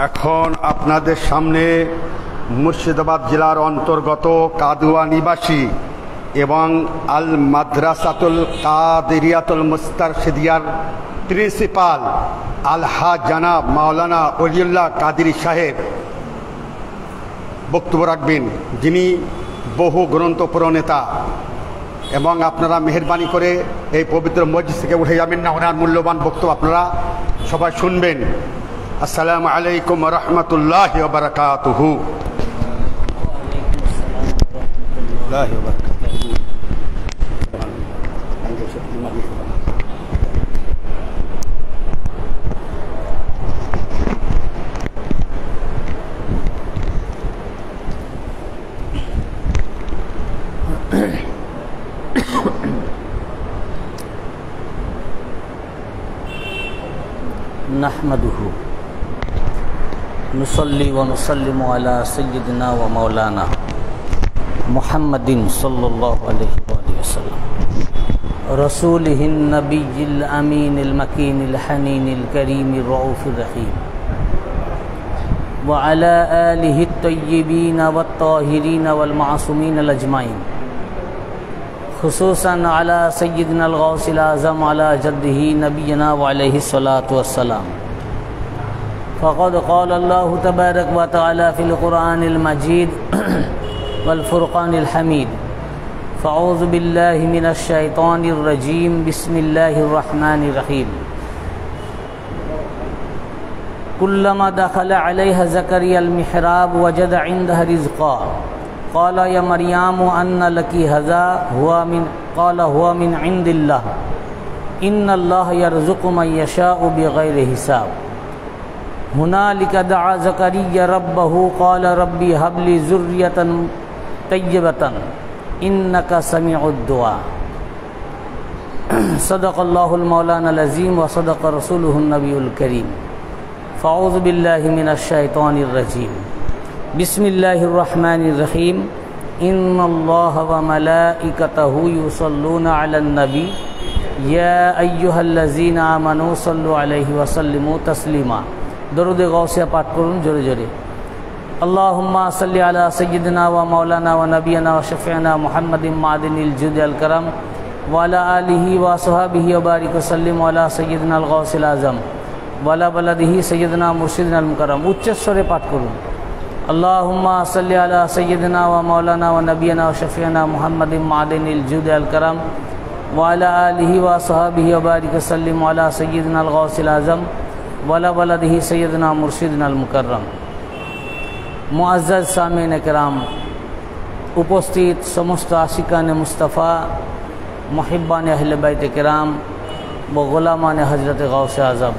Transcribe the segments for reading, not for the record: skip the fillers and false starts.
এখন আপনাদের সামনে মুর্শিদাবাদ জেলার অন্তর্গত কাদুয়া নিবাসী এবং আল মাদ্রাসাতুল কাদেরিয়াতুল মুস্তারশিদিয়ার প্রিন্সিপাল আলহাজ জানাব মাওলানা ওলিউল্লাহ কাদেরী সাহেব বক্তব্য রাখবেন, যিনি বহু গ্রন্থ প্রণেতা। এবং আপনারা মেহেরবানি করে এই পবিত্র মসজিদ থেকে উঠে যাবেন না, ওনার মূল্যবান বক্তব্য আপনারা সবাই শুনবেন। আসসালামু আলাইকুম ওয়া রাহমাতুল্লাহি ওয়া বারাকাতুহু। नहमदुहु नुसल्ली व नुसल्लिमु अला सय्यिदिना व मौलाना मुहम्मदिन सल्लल्लाहु अलैहि वसल्लम रसूलिहिन नबिय्यिल अमीनिल मकीनिल हनीनिल करीमिर रऊफिर रहीम व अला आलिहि तय्यिबीन वत ताहिरीन वल मासूमीन अजमाइन खुसूसन अला सय्यिदिना अल-गौसिल आज़म अला जद्दिही नबीना व अलैहि सलातु वस्सलाम। फ़क़द क़ाल अल्लाहु तबारक व तआला फ़िल क़ुरआनिल मजीद वल फ़ुरक़ानिल हमीद। फ़अऊज़ु बिल्लाहि मिनश शैतानिर रजीम। बिस्मिल्लाहिर रहमानिर रहीम। कुल्लमा दख़ल अलैहा ज़करियाल मिहराब वजद इंदहा रिज़्क़ा क़ाल या मरियम अन्ना लकी हज़ा हुआ मिन इंदिल्लाह इन्नल्लाह यरज़ुक़ु मन यशाअु बिग़ैरि हिसाब। हुनालिका दअा ज़करिया रब्बहु क़ाल रब्बी हबली ज़ुर्रियतन तय्यबतन इन्नका समीउद दुआ। सदक़ल्लाहुल मौलानाल अज़ीम व सदक़ रसूलुहुन नबियुल करीम। फ़अऊज़ु बिल्लाहि मिनश शैतानिर रजीम। बिस्मिल्लाहिर्रहमानिर्रहीम। इन्नल्लाह व मलाइकतहु युसल्लूना अलन नबी या अय्युहल्लज़ीना आमनू सल्लु अलैहि व सल्लिमू तस्लीमा। दरूद गौसिया पाठ करुन जोरे जोरे। अल्लाहुम्मा सल्लि अला सय्यिदिना व मौलाना व नबियना व शफ़ीअना मुहम्मदिन मादिनिल जुद अल करम व अला आलिहि व असहाबिहि व बारिक व सल्लिम अला सय्यिदिना अल गौसिल आज़म व अला बलदिहि सय्यिदिना मुर्शिदिना अल मुकर्रम। उच्च स्वरे पाठ करुन। अल्लाहुम्मा सल्लि अला सय्यिदिना व मौलाना व नबियना व शफ़ीअना मुहम्मदिन मादिनिल जुद अल करम व अला आलिहि व असहाबिहि व बारिक व सल्लिम अला सय्यिदिना अल गौसिल आज़म व अला बलदिहि सय्यिदिना मुर्शिदिना अल मुकर्रम। मुअज़्ज़ज़ सामीन किराम, उपस्थित समस्त आशिकान मुस्तफ़ा, मुहिब्बान अहले बैत किराम व गोलामान हजरत गौसे आज़म,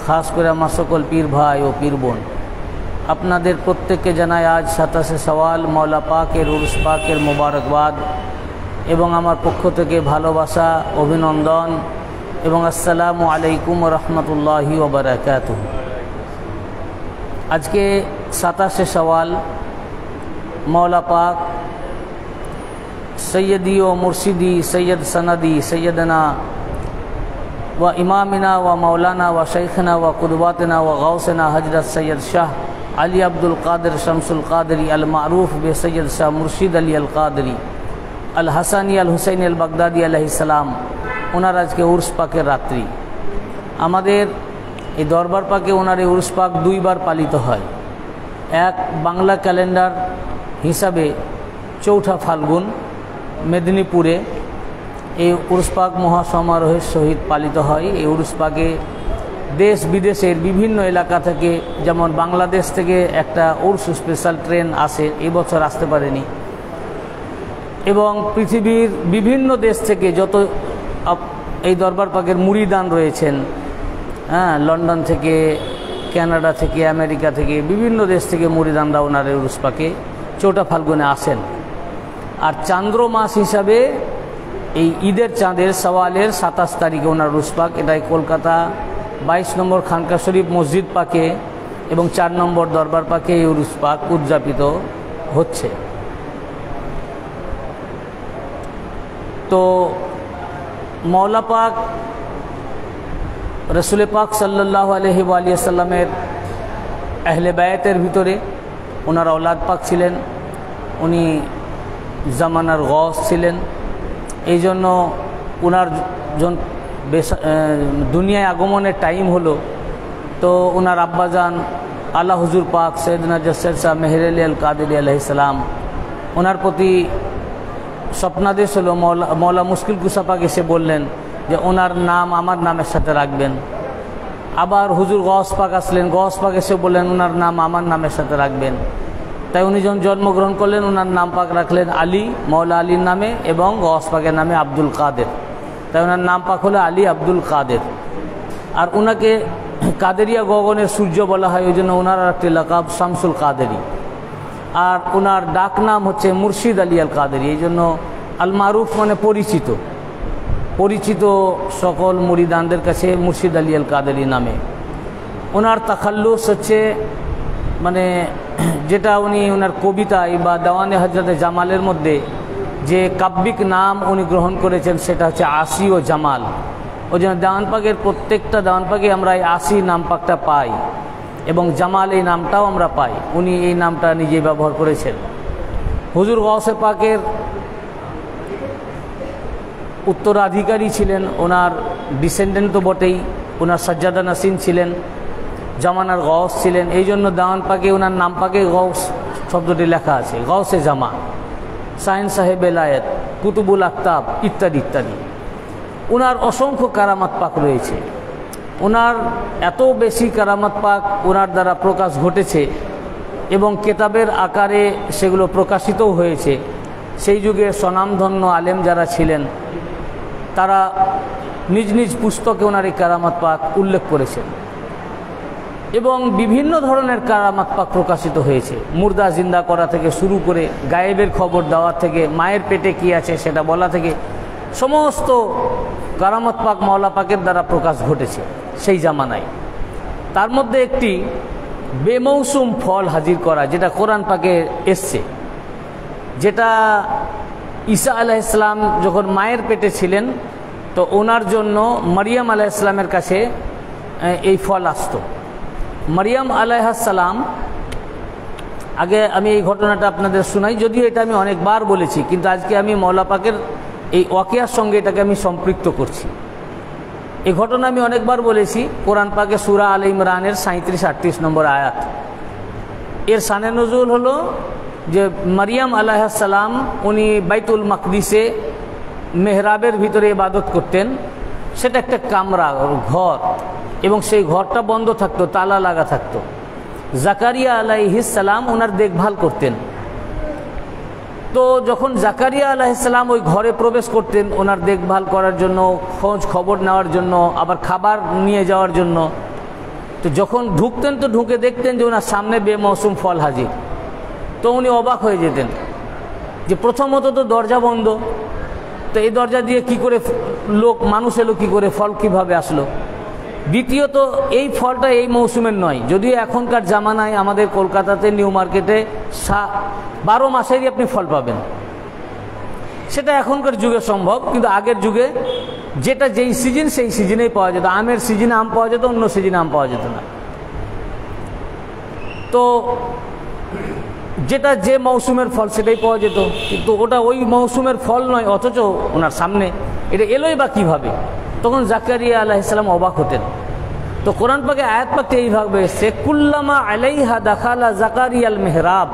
खास करे आमार सकल पीर भाई ओ पीर बोन, আপনাদের প্রত্যেককে জানাই আজ 27শে সওয়াল মওলা পাকের উরুস পাকের মোবারকবাদ এবং আমার পক্ষ থেকে ভালোবাসা, অভিনন্দন এবং আসসালামু আলাইকুম ওয়া রাহমাতুল্লাহি ওয়া বারাকাতুহু। আজকে 27শে সওয়াল মওলা পাক সৈয়দি ও মুর্শিদি সৈয়দ সনদি সৈয়দনা व इमामिना व मौलाना व शैखना व कुदवातना व गौसना हजरत सैयद शाह अली अब्दुल कादिर शमसुल कादरी अल मारूफ बे सैयद शाह मुर्शिद अली अल कादरी अल हसानी अल हुसैनी अल बगदादी अलैहिस्सलाम ওনার আজকে উরস পাকের রাত্রি। আমাদের এই দরবার পাকে ওনার এই উরস পাক দুইবার পালিত হয়। এক বাংলা ক্যালেন্ডার হিসাবে 4ঠা ফাল্গুন মেদিনীপুরে এই উরস পাক মহাসমারোহের সহিত পালিত হয়। এই উরস পাকে দেশ বিদেশের বিভিন্ন এলাকা থেকে, যেমন বাংলাদেশ থেকে একটা উরস স্পেশাল ট্রেন আসে, এই বছর আসতে পারেনি, এবং পৃথিবীর বিভিন্ন দেশ থেকে যত এই দরবার পাকের মুরিদান রয়েছেন, লন্ডন থেকে, কানাডা থেকে, আমেরিকা থেকে, বিভিন্ন দেশ থেকে মুরিদানরা ওনার এই উরস পাকে 4টা ফাল্গুনে আসেন। আর চান্দ্র মাস হিসাবে এই ঈদের চাঁদের সওয়ালের 27 তারিখে ওনার উরস পাক, এটাই কলকাতা 22 নম্বর খানকা শরীফ মসজিদ পাকে এবং 4 নম্বর দরবার পাকে এই উরস পাক উদযাপিত হচ্ছে। তো मौला पाक रसूल पाक सल्लल्लाहु अलैहि वसल्लमेर আহলে বায়াতের ভিতরে ওনার औलाद পাক ছিলেন, উনি জামানার গস ছিলেন। এই জন্য ওনার দুনিয়ায় আগমনের টাইম হলো, তো ওনার আব্বাজান আলা হুজুর পাক সৈয়দনা জসর শাহ মেহের আলী আল কাদেরী আলাইহিস সালাম, ওনার প্রতি স্বপ্নাদেশ হলো। মৌলা মুশকিল কুশা পাক এসে বললেন যে ওনার নাম আমার নামের সাথে রাখবেন। আবার হুজুর গস পাক আসলেন, গস পাক এসে বললেন ওনার নাম আমার নামের সাথে রাখবেন। তাই উনি যখন জন্মগ্রহণ করলেন ওনার নাম পাক রাখলেন আলী, মৌলা আলীর নামে, এবং গস পাকের নামে আব্দুল কাদের। তাই ওনার নাম পাক হলো আলী আব্দুল কাদের। আর ওনাকে কাদেরিয়া গগনের সূর্য বলা হয়, ওই জন্য ওনার একটি লাকাব শামসুল কাদেরী। আর ওনার ডাক নাম হচ্ছে মুর্শিদ আলী আল কাদেরী। এই জন্য আল মারুফ মানে পরিচিত, পরিচিত সকল মুরিদানদের কাছে মুর্শিদ আলী আল কাদেরী নামে। ওনার তাখাল্লুস হচ্ছে মানে যেটা উনি ওনার কবিতায় বা দেওয়ানে হজরতে জামালের মধ্যে যে কাব্যিক নাম উনি গ্রহণ করেছেন সেটা হচ্ছে আসি ও জামাল। ওই জন্য দেওয়ান পাকের প্রত্যেকটা দেওয়ান পাকে আমরা এই আসি নাম পাকটা পাই এবং জামাল এই নামটাও আমরা পাই। উনি এই নামটা নিজে ব্যবহার করেছেন। হুজুর গৌসে পাকের উত্তরাধিকারী ছিলেন, ওনার ডিসেন্ডেন্ট তো বটেই, ওনার সাজ্জাদা নাসিন ছিলেন, জামানার গৌস ছিলেন। এই জন্য দেওয়ান পাকে ওনার নাম পাকে গৌস শব্দটি লেখা আছে, গৌসে জামা, সাইন সাহেব এলায়েত, কুতুবুল আক্তাব ইত্যাদি ইত্যাদি। ওনার অসংখ্য কারামাত পাক রয়েছে। ওনার এত বেশি কারামাত পাক ওনার দ্বারা প্রকাশ ঘটেছে এবং কেতাবের আকারে সেগুলো প্রকাশিতও হয়েছে। সেই যুগে স্বনামধন্য আলেম যারা ছিলেন তারা নিজ নিজ পুস্তকে ওনার এই কারামাত পাক উল্লেখ করেছেন এবং বিভিন্ন ধরনের কারামাত পাক প্রকাশিত হয়েছে। মুর্দা জিন্দা করা থেকে শুরু করে গায়েবের খবর দেওয়া থেকে, মায়ের পেটে কি আছে সেটা বলা থেকে, সমস্ত কারামাত পাক মাওলা পাকের দ্বারা প্রকাশ ঘটেছে সেই জামানায়। তার মধ্যে একটি বেমৌসুম ফল হাজির করা, যেটা কোরআন পাকে এসছে, যেটা ঈসা আলাইহিস সালাম যখন মায়ের পেটে ছিলেন তো ওনার জন্য মারিয়াম আলাইহিস সালামের কাছে এই ফল আসতো। মারিয়াম আলাইহিস সালাম, আগে আমি এই ঘটনাটা আপনাদের শোনাই, যদিও এটা আমি অনেকবার বলেছি, কিন্তু আজকে আমি মাওলা পাকের এই ওয়াকিয়ার সঙ্গে এটাকে আমি সম্পৃক্ত করছি। এই ঘটনা আমি অনেকবার বলেছি, কোরআন পাকে সূরা আলে ইমরানের 37-38 নম্বর আয়াত। এর শানে নজুল হলো যে মারিয়াম আলাইহিস সালাম উনি বাইতুল মাকদিসে মেহরাবের ভিতরে ইবাদত করতেন। সেটা একটা কামরা, ঘর, এবং সেই ঘরটা বন্ধ থাকতো, তালা লাগা থাকতো। জাকারিয়া আলাইহিস সালাম ওনার দেখভাল করতেন। তো যখন জাকারিয়া আলাইহিস সালাম ওই ঘরে প্রবেশ করতেন ওনার দেখভাল করার জন্য, খোঁজ খবর নেওয়ার জন্য, আবার খাবার নিয়ে যাওয়ার জন্য, তো যখন ঢুকতেন তো ঢুকে দেখতেন যে ওনার সামনে বেমৌসুম ফল হাজির। তো উনি অবাক হয়ে যেতেন যে প্রথমত তো দরজা বন্ধ, তো এই দরজা দিয়ে কি করে মানুষ এলো, কি করে ফল কিভাবে আসলো। দ্বিতীয়ত এই ফলটা এই মৌসুমের নয়, যদিও এখনকার জামানায় আমাদের কলকাতাতে নিউ মার্কেটে 12 মাসেরই আপনি ফল পাবেন, সেটা এখনকার যুগে সম্ভব, কিন্তু আগের যুগে যেটা যেই সিজন সেই সিজনেই পাওয়া যেত। আমের সিজনে আম পাওয়া যেত, অন্য সিজনে আম পাওয়া যেত না। তো যেটা যে মৌসুমের ফল সেটাই পাওয়া যেত, কিন্তু ওটা ওই মৌসুমের ফল নয়, অথচ ওনার সামনে এটা এলোই বা কীভাবে। তখন জাকারিয়া আলাইহিস সালাম অবাক হতেন। তো কোরআন পাকে আয়াত পাকতে এইভাবে এসেছে, কুল্লামা আলাইহা দাখালা জাকারিয়াল মেহরাব,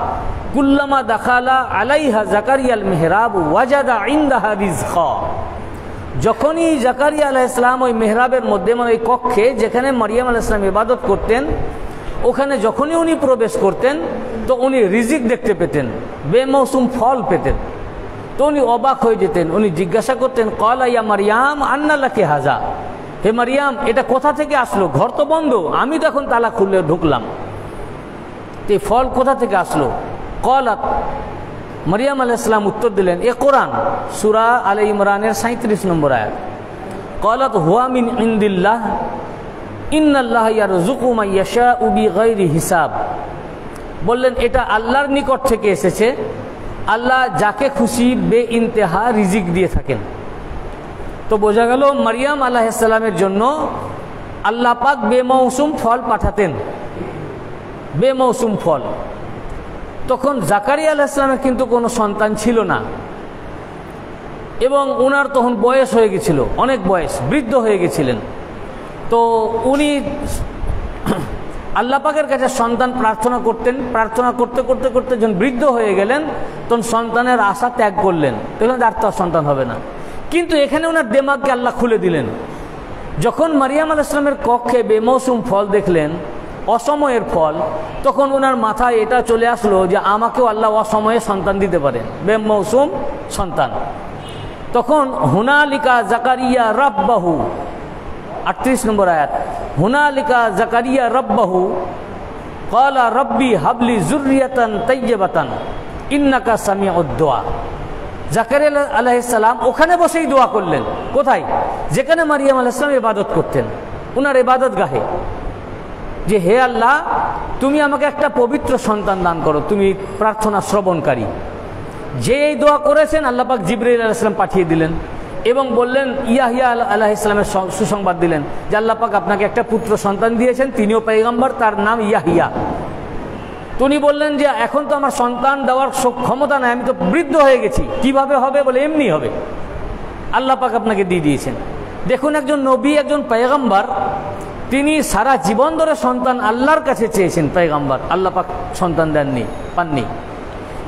কুল্লামা দাখালা আলাইহা জাকারিয়াল মেহরাব ওয়াজাদা ইনদাহা রিজকা। যখনই জাকারিয়া আলাইহিস সালাম ওই মেহরাবের মধ্যে, মানে ওই কক্ষে যেখানে মারিয়াম আলাইহিস সালাম ইবাদত করতেন, ওখানে যখনই উনি প্রবেশ করতেন তো উনি রিজিক দেখতে পেতেন, বেমৌসুম ফল পেতেন। তো উনি অবাক হয়ে যেতেন। উনি জিজ্ঞাসা করতেন, ক্বালা ইয়া মারিয়াম আন্না লাকি হাযা, হে মারিয়াম এটা কোথা থেকে আসলো, ঘর তো বন্ধ, আমি তো এখন তালা খুলে ঢুকলাম, এই ফল কোথা থেকে আসলো। ক্বালাত, মারিয়াম আলাইহিস সালাম উত্তর দিলেন, এ কোরআন, সূরা আলে ইমরানের 37 নম্বর আয়াত। ক্বালাত হুয়া মিন ইনদিল্লাহ ইন্নাল্লাহা ইয়ারযুকু মান ইয়াশাউ বিগাইরি হিসাব। বললেন এটা আল্লাহর নিকট থেকে এসেছে, আল্লাহ যাকে খুশি বেইন্তেহা রিজিক দিয়ে থাকেন। তো বোঝা গেল মারিয়াম আলাইহিস সালামের জন্য আল্লাহ পাক বেমৌসুম ফল পাঠাতেন। বেমৌসুম ফল। তখন জাকারিয়া আলাইহিস সালামের কিন্তু কোনো সন্তান ছিল না এবং ওনার তখন বয়স হয়ে গেছিল, অনেক বয়স, বৃদ্ধ হয়ে গেছিলেন। তো উনি আল্লাহ পাকের কাছে সন্তান প্রার্থনা করতেন, প্রার্থনা করতে করতে করতে যখন বৃদ্ধ হয়ে গেলেন তখন সন্তানের আশা ত্যাগ করলেন, দেখলেন আর তার সন্তান হবে না। কিন্তু এখানে ওনার দিমাগকে আল্লাহ খুলে দিলেন। যখন মারিয়াম আলাইহিস সালামের কক্ষে বেমৌসুম ফল দেখলেন, অসময়ের ফল, তখন ওনার মাথায় এটা চলে আসলো যে আমাকেও আল্লাহ অসময়ে সন্তান দিতে পারেন, বেমৌসুম সন্তান। তখন হুনালিকা জাকারিয়া রাব্বাহু, 38 নম্বর আয়াত, হুনালিকা জাকারিয়া রাব্বাহু ক্বালা রাব্বি হাবলি যুররিয়াতান তাইয়্যিবাতান ইন্নাকা সামিউদ দুআ। জাকারিয়া আলাইহিস সালাম ওখানে বসেই দোয়া করলেন। কোথায়? যেখানে মারিয়াম আলাইহিস সালাম ইবাদত করতেন, ওনার ইবাদত গাহে, যে হে আল্লাহ তুমি আমাকে একটা পবিত্র সন্তান দান করো, তুমি প্রার্থনা শ্রবণকারী। যে এই দোয়া করেছেন আল্লাহ পাক জিবরাইল আলাইহিস সালাম পাঠিয়ে দিলেন এবং বললেন, ইয়াহিয়া আলাইহিস সালামের সুসংবাদ দিলেন যে আল্লাহ পাক আপনাকে একটা পুত্র সন্তান দিয়েছেন, তিনিও পয়গম্বর, তার নাম ইয়াহিয়া। উনি বললেন যে এখন তো আমার সন্তান দেওয়ার ক্ষমতা নাই, আমি তো বৃদ্ধ হয়ে গেছি, কিভাবে হবে? বলে এমনি হবে, আল্লাহ পাক আপনাকে দিয়ে দিয়েছেন। দেখুন, একজন নবী, একজন পয়গম্বর, তিনি সারা জীবন ধরে সন্তান আল্লাহর কাছে চেয়েছেন, পয়গম্বর, আল্লাহ পাক সন্তান দেননি, পাননি।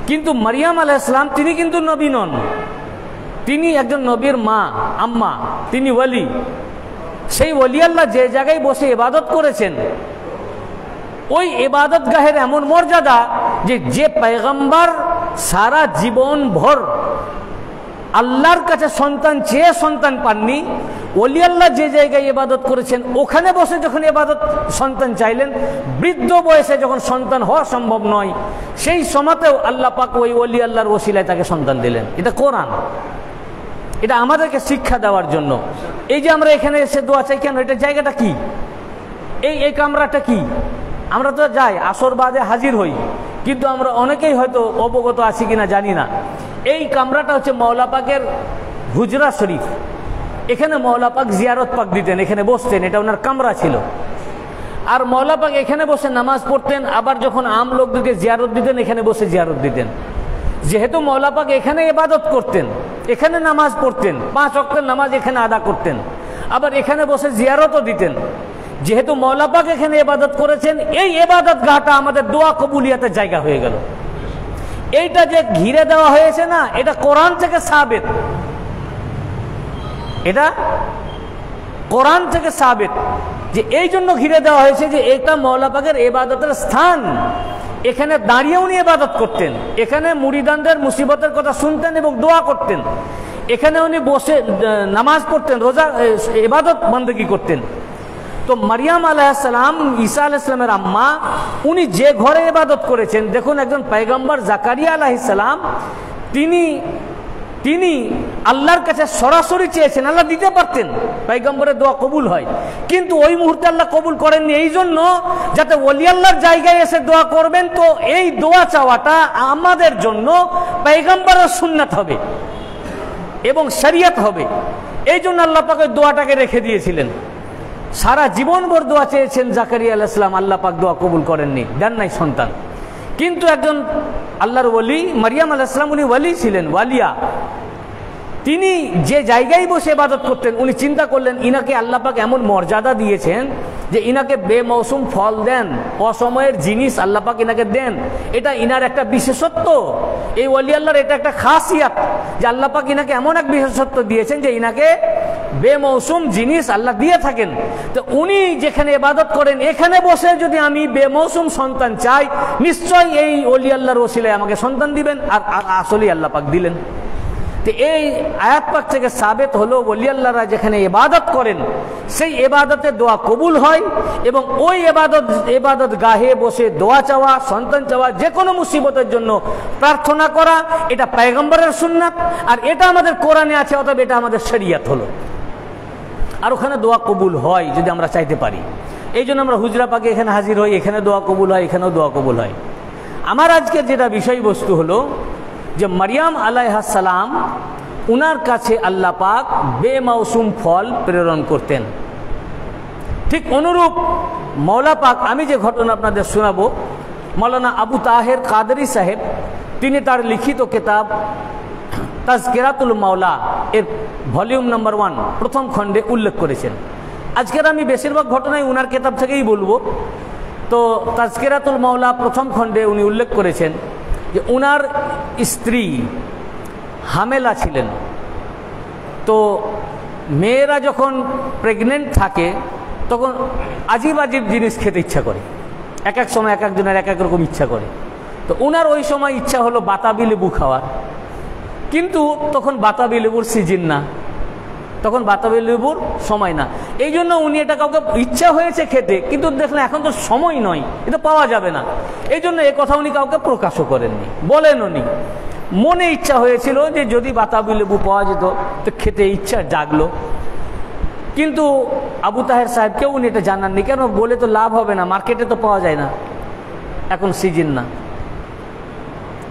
কিন্তু মারিয়াম আলাইহিস সালাম তিনি কিন্তু নবী নন, তিনি একজন নবীর মা, আম্মা, তিনি ওয়ালি। সেই ওয়ালি আল্লাহ যে জায়গায় বসে ইবাদত করেছেন, ওই ইবাদত গাহের এমন মর্যাদা যে পয়গম্বর সারা জীবন ভর আল্লাহর কাছে সন্তান চেয়ে সন্তান পাননি, ওলি আল্লাহ যে জায়গায় ইবাদত করেছেন ওখানে বসে যখন ইবাদত সন্তান চাইলেন, বৃদ্ধ বয়সে যখন সন্তান হওয়া সম্ভব নয়, সেই সময়তেও আল্লাহ পাক ওই ওলি আল্লাহর ওসিলায় তাকে সন্তান দিলেন। এটা কোরআন, এটা আমাদেরকে শিক্ষা দেওয়ার জন্য। এই যে আমরা এখানে এসে দোয়া চাই কেন? এটা জায়গাটা কি? এই কামরাটা কি? আমরা তো যাই আসর বাদে হাজির হই, কিন্তু আমরা অনেকেই হয়তো অবগত আছি কিনা জানি না। এই কামরাটা হচ্ছে মওলা পাকের হুজরা শরীফ। এখানে মওলা পাক জিয়ারত পাক দিতেন, এখানে বসতেন, এটা ওনার কামরা ছিল। আর মওলা পাক এখানে বসে নামাজ পড়তেন, আবার যখন আম লোকদেরকে জিয়ারত দিতেন এখানে বসে জিয়ারত দিতেন। যেহেতু মওলা পাক এখানে ইবাদত করতেন, এখানে নামাজ পড়তেন, 5 ওয়াক্তের নামাজ এখানে আদা করতেন, আবার এখানে বসে জিয়ারতও দিতেন। যেহেতু মওলা পাক এখানে ইবাদত করেছেন, এই ইবাদত গাহটা আমাদের দোয়া কবুলিয়াতের জায়গা হয়ে গেল। এইটা যে ঘিরে দেওয়া হয়েছে না, এটা কোরআন থেকে সাবিত, এটা কোরআন থেকে সাবিত যে এই জন্য ঘিরে দেওয়া হয়েছে যে এটা মওলা পাকের ইবাদতের স্থান। এখানে দাঁড়িয়ে উনি ইবাদত করতেন, এখানে মুরিদানদের মুসিবতের কথা শুনতেন এবং দোয়া করতেন, এখানে উনি বসে নামাজ পড়তেন, রোজা ইবাদত বন্দেগী করতেন। তো মারিয়াম আলাইহিস সালাম, ঈসা আলাইহিস সালামের আম্মা, উনি যে ঘরে ইবাদত করেছেন, দেখুন একজন পয়গম্বর জাকারিয়া আলাইহিস সালাম তিনি আল্লাহর কাছে সরাসরি চেয়েছেন, আল্লাহ দিতে পারতেন, পয়গম্বরের দোয়া কবুল হয়, কিন্তু ওই মুহূর্তে আল্লাহ কবুল করেননি। এই জন্য যাতে ওলি আল্লাহর জায়গায় এসে দোয়া করবেন, তো এই দোয়া চাওয়াটা আমাদের জন্য পয়গম্বরের সুন্নাত হবে এবং শরিয়ত হবে। এই জন্য আল্লাহ পাক ওই দোয়াটাকে রেখে দিয়েছিলেন। সারা জীবন ভর দোয়া চেয়েছেন জাকারিয়া আলাইহিস সালাম, আল্লাহ পাক দোয়া কবুল করেননি, দেন নাই সন্তান। কিন্তু একজন আল্লাহর ওলি মারিয়াম আলাইহিস সালাম, উনি ওলি ছিলেন, ওয়ালিয়া। তিনি যে জায়গায় বসে ইবাদত করতেন, উনি চিন্তা করলেন ইনাকে আল্লাহ পাক এমন মর্যাদা দিয়েছেন যে ইনাকে বেমৌসুম ফল দেন, অসময়ের জিনিস আল্লাহ পাক ইনাকে দেন, এটা ইনার একটা বিশেষত্ব। এই ওলি আল্লাহর এটা একটা খাসিয়াত যে আল্লাহ পাক ইনাকে এমন এক বিশেষত্ব দিয়েছেন যে ইনাকে বেমৌসুম জিনিস আল্লাহ দিয়ে থাকেন। তো উনি যেখানে ইবাদত করেন, এখানে বসে যদি আমি বেমৌসুম সন্তান চাই, নিশ্চয় এই ওলি আল্লাহর ওসিলায় আমাকে সন্তান দিবেন। আর আসলেই আল্লাহ পাক দিলেন। তো এই আয়াত পাক থেকে সাবিত হলো ওলি আল্লাহরা যেখানে ইবাদত করেন, সেই ইবাদতে দোয়া কবুল হয় এবং ওই ইবাদত গাহে বসে দোয়া চাওয়া, সন্তান চাওয়া, যে কোনো মুসিবতের জন্য প্রার্থনা করা, এটা পয়গম্বরের সুন্নাত। আর এটা আমাদের কোরআনে আছে, অতএব এটা আমাদের শরিয়ত হলো। আর ওখানে দোয়া কবুল হয় যদি আমরা চাইতে পারি। এই জন্য আমরা হুজরা পাকে এখানে হাজির হই, এখানে দোয়া কবুল হয়, এখানেও দোয়া কবুল হয়। আমার আজকের যেটা বিষয়বস্তু হলো যে মারিয়াম আলাইহিস সালাম, উনার কাছে আল্লাহ পাক বেমৌসুম ফল প্রেরণ করতেন। ঠিক অনুরূপ মওলা পাক, আমি যে ঘটনা আপনাদের শোনাবো, মৌলানা আবু তাহের কাদরি সাহেব, তিনি তার লিখিত কিতাব তাজকিরাতুল মাওলা এর ভলিউম নাম্বার 1 প্রথম খণ্ডে উল্লেখ করেছেন। আজকের আমি বেশিরভাগ ঘটনায় উনার কিতাব থেকেই বলবো। তো তাজকিরাতুল মাওলা প্রথম খণ্ডে উনি উল্লেখ করেছেন যে উনার স্ত্রী হামেলা ছিলেন। তো মেয়েরা যখন প্রেগনেন্ট থাকে তখন আজীব আজীব জিনিস খেতে ইচ্ছা করে, এক এক সময় এক একজনের এক এক রকম ইচ্ছা করে। তো উনার ওই সময় ইচ্ছা হলো বাতাবি লেবু খাওয়ার, কিন্তু তখন বাতাবি লেবুর সিজন না, তখন বাতাবি লেবুর সময় না। এই জন্য উনি এটা কাউকে ইচ্ছা হয়েছে খেতে, কিন্তু দেখলেন এখন তো সময় নয়, এটা পাওয়া যাবে না। এই জন্য এ কথা উনি কাউকে প্রকাশও করেননি, বলেন উনি মনে ইচ্ছা হয়েছিল যে যদি বাতাবি লেবু পাওয়া যেত তো খেতে ইচ্ছা জাগলো। কিন্তু আবু তাহের সাহেবকেও উনি এটা জানাননি, কেন বলে তো লাভ হবে না, মার্কেটে তো পাওয়া যায় না, এখন সিজন না।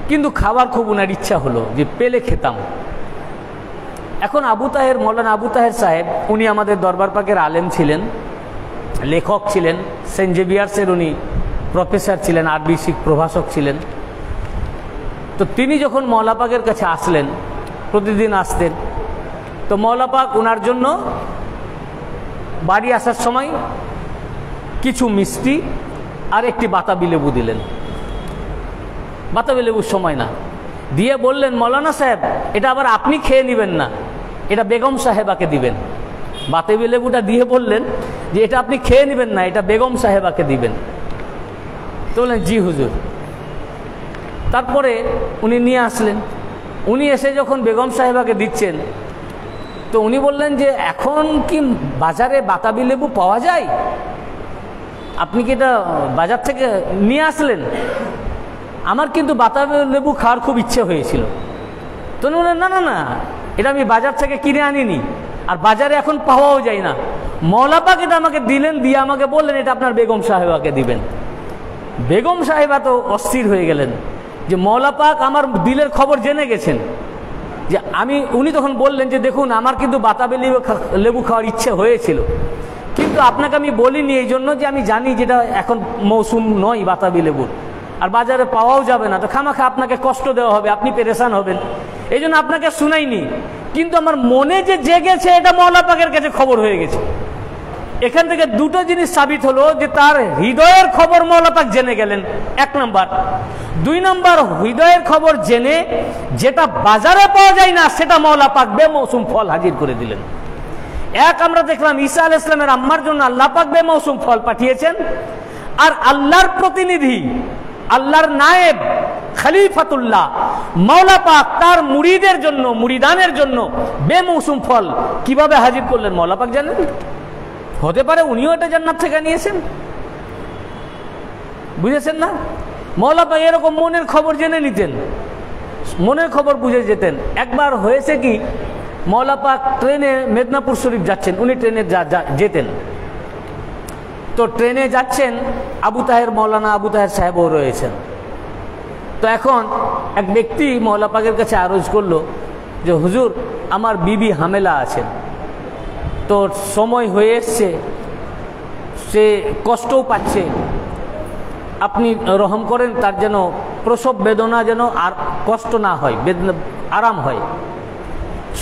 কিন্তু খাবার খুব উনার ইচ্ছা হলো যে পেলে খেতাম। এখন আবু তাহের, মৌলানা আবু তাহের সাহেব, উনি আমাদের দরবার পাকের আলেম ছিলেন, লেখক ছিলেন, সেন্ট জেভিয়ার্সের উনি প্রফেসর ছিলেন, আরবি প্রভাষক ছিলেন। তো তিনি যখন মওলা পাকের কাছে আসলেন, প্রতিদিন আসতেন, তো মওলা পাক ওনার জন্য বাড়ি আসার সময় কিছু মিষ্টি আর একটি বাতাবি লেবু দিলেন। বাতাবি লেবুর সময় না, দিয়ে বললেন মৌলানা সাহেব এটা আবার আপনি খেয়ে নেবেন না, এটা বেগম সাহেবাকে দিবেন। বাতাবি লেবুটা দিয়ে বললেন যে এটা আপনি খেয়ে নেবেন না, এটা বেগম সাহেবাকে দিবেন। তো বললেন জি হুজুর। তারপরে উনি নিয়ে আসলেন, উনি এসে যখন বেগম সাহেবাকে দিচ্ছেন তো উনি বললেন যে এখন কি বাজারে বাতাবি লেবু পাওয়া যায়, আপনি কি এটা বাজার থেকে নিয়ে আসলেন? আমার কিন্তু বাতাবি লেবু খাওয়ার খুব ইচ্ছে হয়েছিল। তো উনি বললেন না না না, এটা আমি বাজার থেকে কিনে আনিনি, আর বাজারে এখন পাওয়াও যায় না। মওলা পাক এটা আমাকে দিলেন, দিয়ে আমাকে বললেন এটা আপনার বেগম সাহেবাকে দিবেন। বেগম সাহেবা তো অস্থির হয়ে গেলেন যে মওলা পাক আমার দিলের খবর জেনে গেছেন। যে উনি তখন বললেন যে দেখুন আমার কিন্তু বাতাবি লেবু খাওয়ার ইচ্ছে হয়েছিল, কিন্তু আপনাকে আমি বলিনি এই জন্য যে আমি জানি যেটা এখন মৌসুম নয় বাতাবি লেবুর, আর বাজারে পাওয়াও যাবে না, তো খামাখা আপনাকে কষ্ট দেওয়া হবে, আপনি পেরেশান হবেন, এই জন্য আপনাকে শুনাইনি। কিন্তু আমার মনে যে জেগেছে এটা মওলা পাকের কাছে খবর হয়ে গেছে। এখান থেকে দুটো জিনিস সাবিত হলো যে তার হৃদয়ের খবর মওলা পাক জেনে গেলেন, 1 নম্বর। 2 নম্বর, হৃদয়ের খবর জেনে যেটা বাজারে পাওয়া যায় না সেটা মওলা পাক বেমৌসুম ফল হাজির করে দিলেন। আমরা দেখলাম ঈসা আলাইহিস সালামের আম্মার জন্য আল্লাহ পাক বেমৌসুম ফল পাঠিয়েছেন, আর আল্লাহর প্রতিনিধি, আল্লাহর নায়েব খলিফাতুল্লাহ মওলা পাক তার মুরিদের জন্য, মুরিদানের জন্য বেমৌসুম ফল কিভাবে হাজির করলেন মওলা পাক জানেন। হতে পারে উনিও এটা জান্নাত থেকে নিয়েছেন, বুঝেছেন না? মওলা পাক এরকম মনের খবর জেনে নিতেন, মনের খবর বুঝে যেতেন। একবার হয়েছে কি, মওলা পাক ট্রেনে মেদিনীপুর শরীফ যাচ্ছেন, উনি ট্রেনে যেতেন। তো ট্রেনে যাচ্ছেন, আবু তাহের, মৌলানা আবু তাহের সাহেবও রয়েছেন। তো এখন এক ব্যক্তি মওলা পাকের কাছে আরজ করলো যে হুজুর আমার বিবি হামেলা আছেন, তো সময় হয়ে এসছে, সে কষ্টও পাচ্ছে, আপনি রহম করেন তার যেন প্রসব বেদনা যেন আর কষ্ট না হয়, আরাম হয়,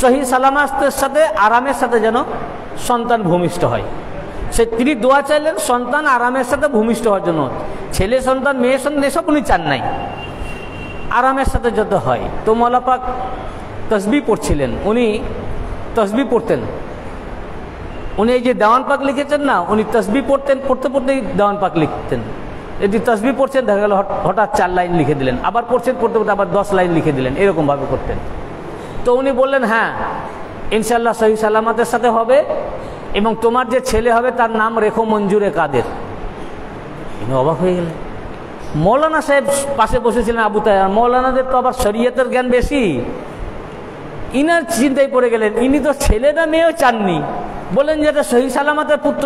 সহি সালামতের সাথে আরামের সাথে যেন সন্তান ভূমিষ্ঠ হয়। তিনি দোয়া চাইলেন সন্তান আরামের সাথে ভূমিষ্ঠ হওয়ার জন্য। ছেলে সন্তান, মেয়ে সন্তান এসব উনি চান নাই, আরামের সাথে যত হয়। তো মওলা পাক তসবিহ পড়ছিলেন, উনি তসবিহ পড়তেন। উনি এই যে দেওয়ান পাক লিখেছেন না, উনি তসবিহ পড়তেন, পড়তে পড়তেই দেওয়ান পাক লিখতেন। এটি তসবিহ পড়ছেন, দেখা গেল হঠাৎ 4 লাইন লিখে দিলেন, আবার পড়ছেন, পড়তে পড়তে আবার 10 লাইন লিখে দিলেন, এরকমভাবে করতেন। তো উনি বললেন হ্যাঁ ইনশাল্লাহ সহি সালামতের সাথে হবে, এবং তোমার যে ছেলে হবে তার নাম রেখো মঞ্জুরে কাদের। ইনি অবাক হয়ে গেলেন। মৌলানা সাহেব পাশে বসেছিলেন আবু তাহের, মৌলানাদের তো আবার শরীয়তের জ্ঞান বেশি, ইনার চিন্তায় পড়ে গেলেন। ইনি তো ছেলে না মেয়েও চাননি, বলেন যে এটা সহি সালামতের পুত্র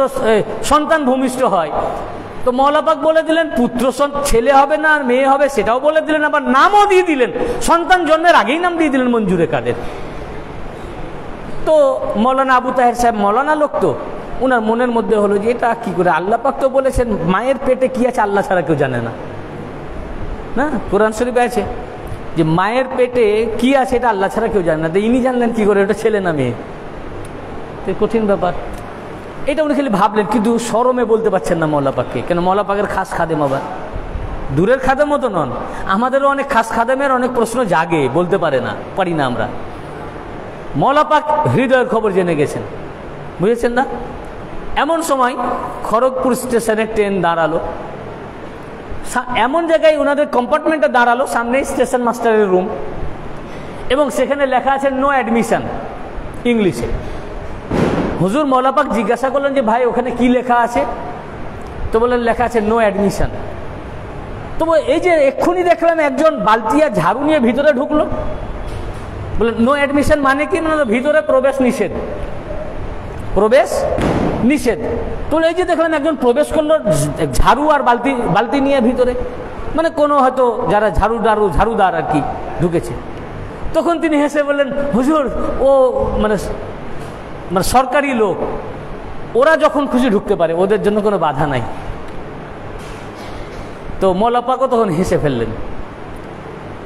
সন্তান ভূমিষ্ঠ হয়। তো মওলা পাক বলে দিলেন পুত্র ছেলে হবে না আর মেয়ে হবে সেটাও বলে দিলেন, আবার নামও দিয়ে দিলেন, সন্তান জন্মের আগেই নাম দিয়ে দিলেন মঞ্জুরে কাদের। তো মৌলানা আবু তাহের সাহেব মৌলানা লোক, তো ওনার মনের মধ্যে হলো যে এটা কি করে, আল্লাহ পাক তো বলেছেন মায়ের পেটে কি আছে আল্লাহ ছাড়া কেউ জানে না, না, কোরআন শরীফে আছে যে মায়ের পেটে কি আছে এটা আল্লাহ ছাড়া কেউ জানে না। তো ইনি জানলেন কি করে ওটা ছেলে না মেয়ে? কঠিন ব্যাপার। এটা উনি খালি ভাবলেন, কিন্তু শরমে বলতে পারছেন না মওলা পাককে। কেন? মওলা পাকের খাস খাদেম আবার, দূরের খাদেম মতো নন। আমাদেরও অনেক খাস খাদেমের অনেক প্রশ্ন জাগে, বলতে পারি না আমরা। মওলা পাক হৃদয়ের খবর জেনে গেছেন, বুঝেছেন না? এমন সময় খড়গপুর স্টেশনে ট্রেন দাঁড়ালো, এমন জায়গায় ওনাদের কম্পার্টমেন্টে দাঁড়ালো, সামনে স্টেশন মাস্টারের রুম, এবং সেখানে লেখা আছে নো অ্যাডমিশন ইংলিশে। হুজুর মওলা পাক জিজ্ঞাসা করলেন যে ভাই ওখানে কি লেখা আছে? তো বললেন লেখা আছে নো অ্যাডমিশন। তো এই যে এক্ষুনি দেখলাম একজন বালতিয়া ঝাড়ু নিয়ে ভিতরে ঢুকলো, বললেন নো অ্যাডমিশন মানে কি? মানে ভিতরে প্রবেশ নিষেধ, প্রবেশ নিষেধ। তো এই যে দেখলাম একজন প্রবেশ করলো ঝাড়ু আর বালতি নিয়ে ভিতরে, মানে কোনো হয়তো যারা ঝাড়ুদার আর কি ঢুকেছে। তখন তিনি হেসে বললেন হুজুর ও মানে সরকারি লোক, ওরা যখন খুশি ঢুকতে পারে, ওদের জন্য কোনো বাধা নাই। তো মওলা পাকও তখন হেসে ফেললেন,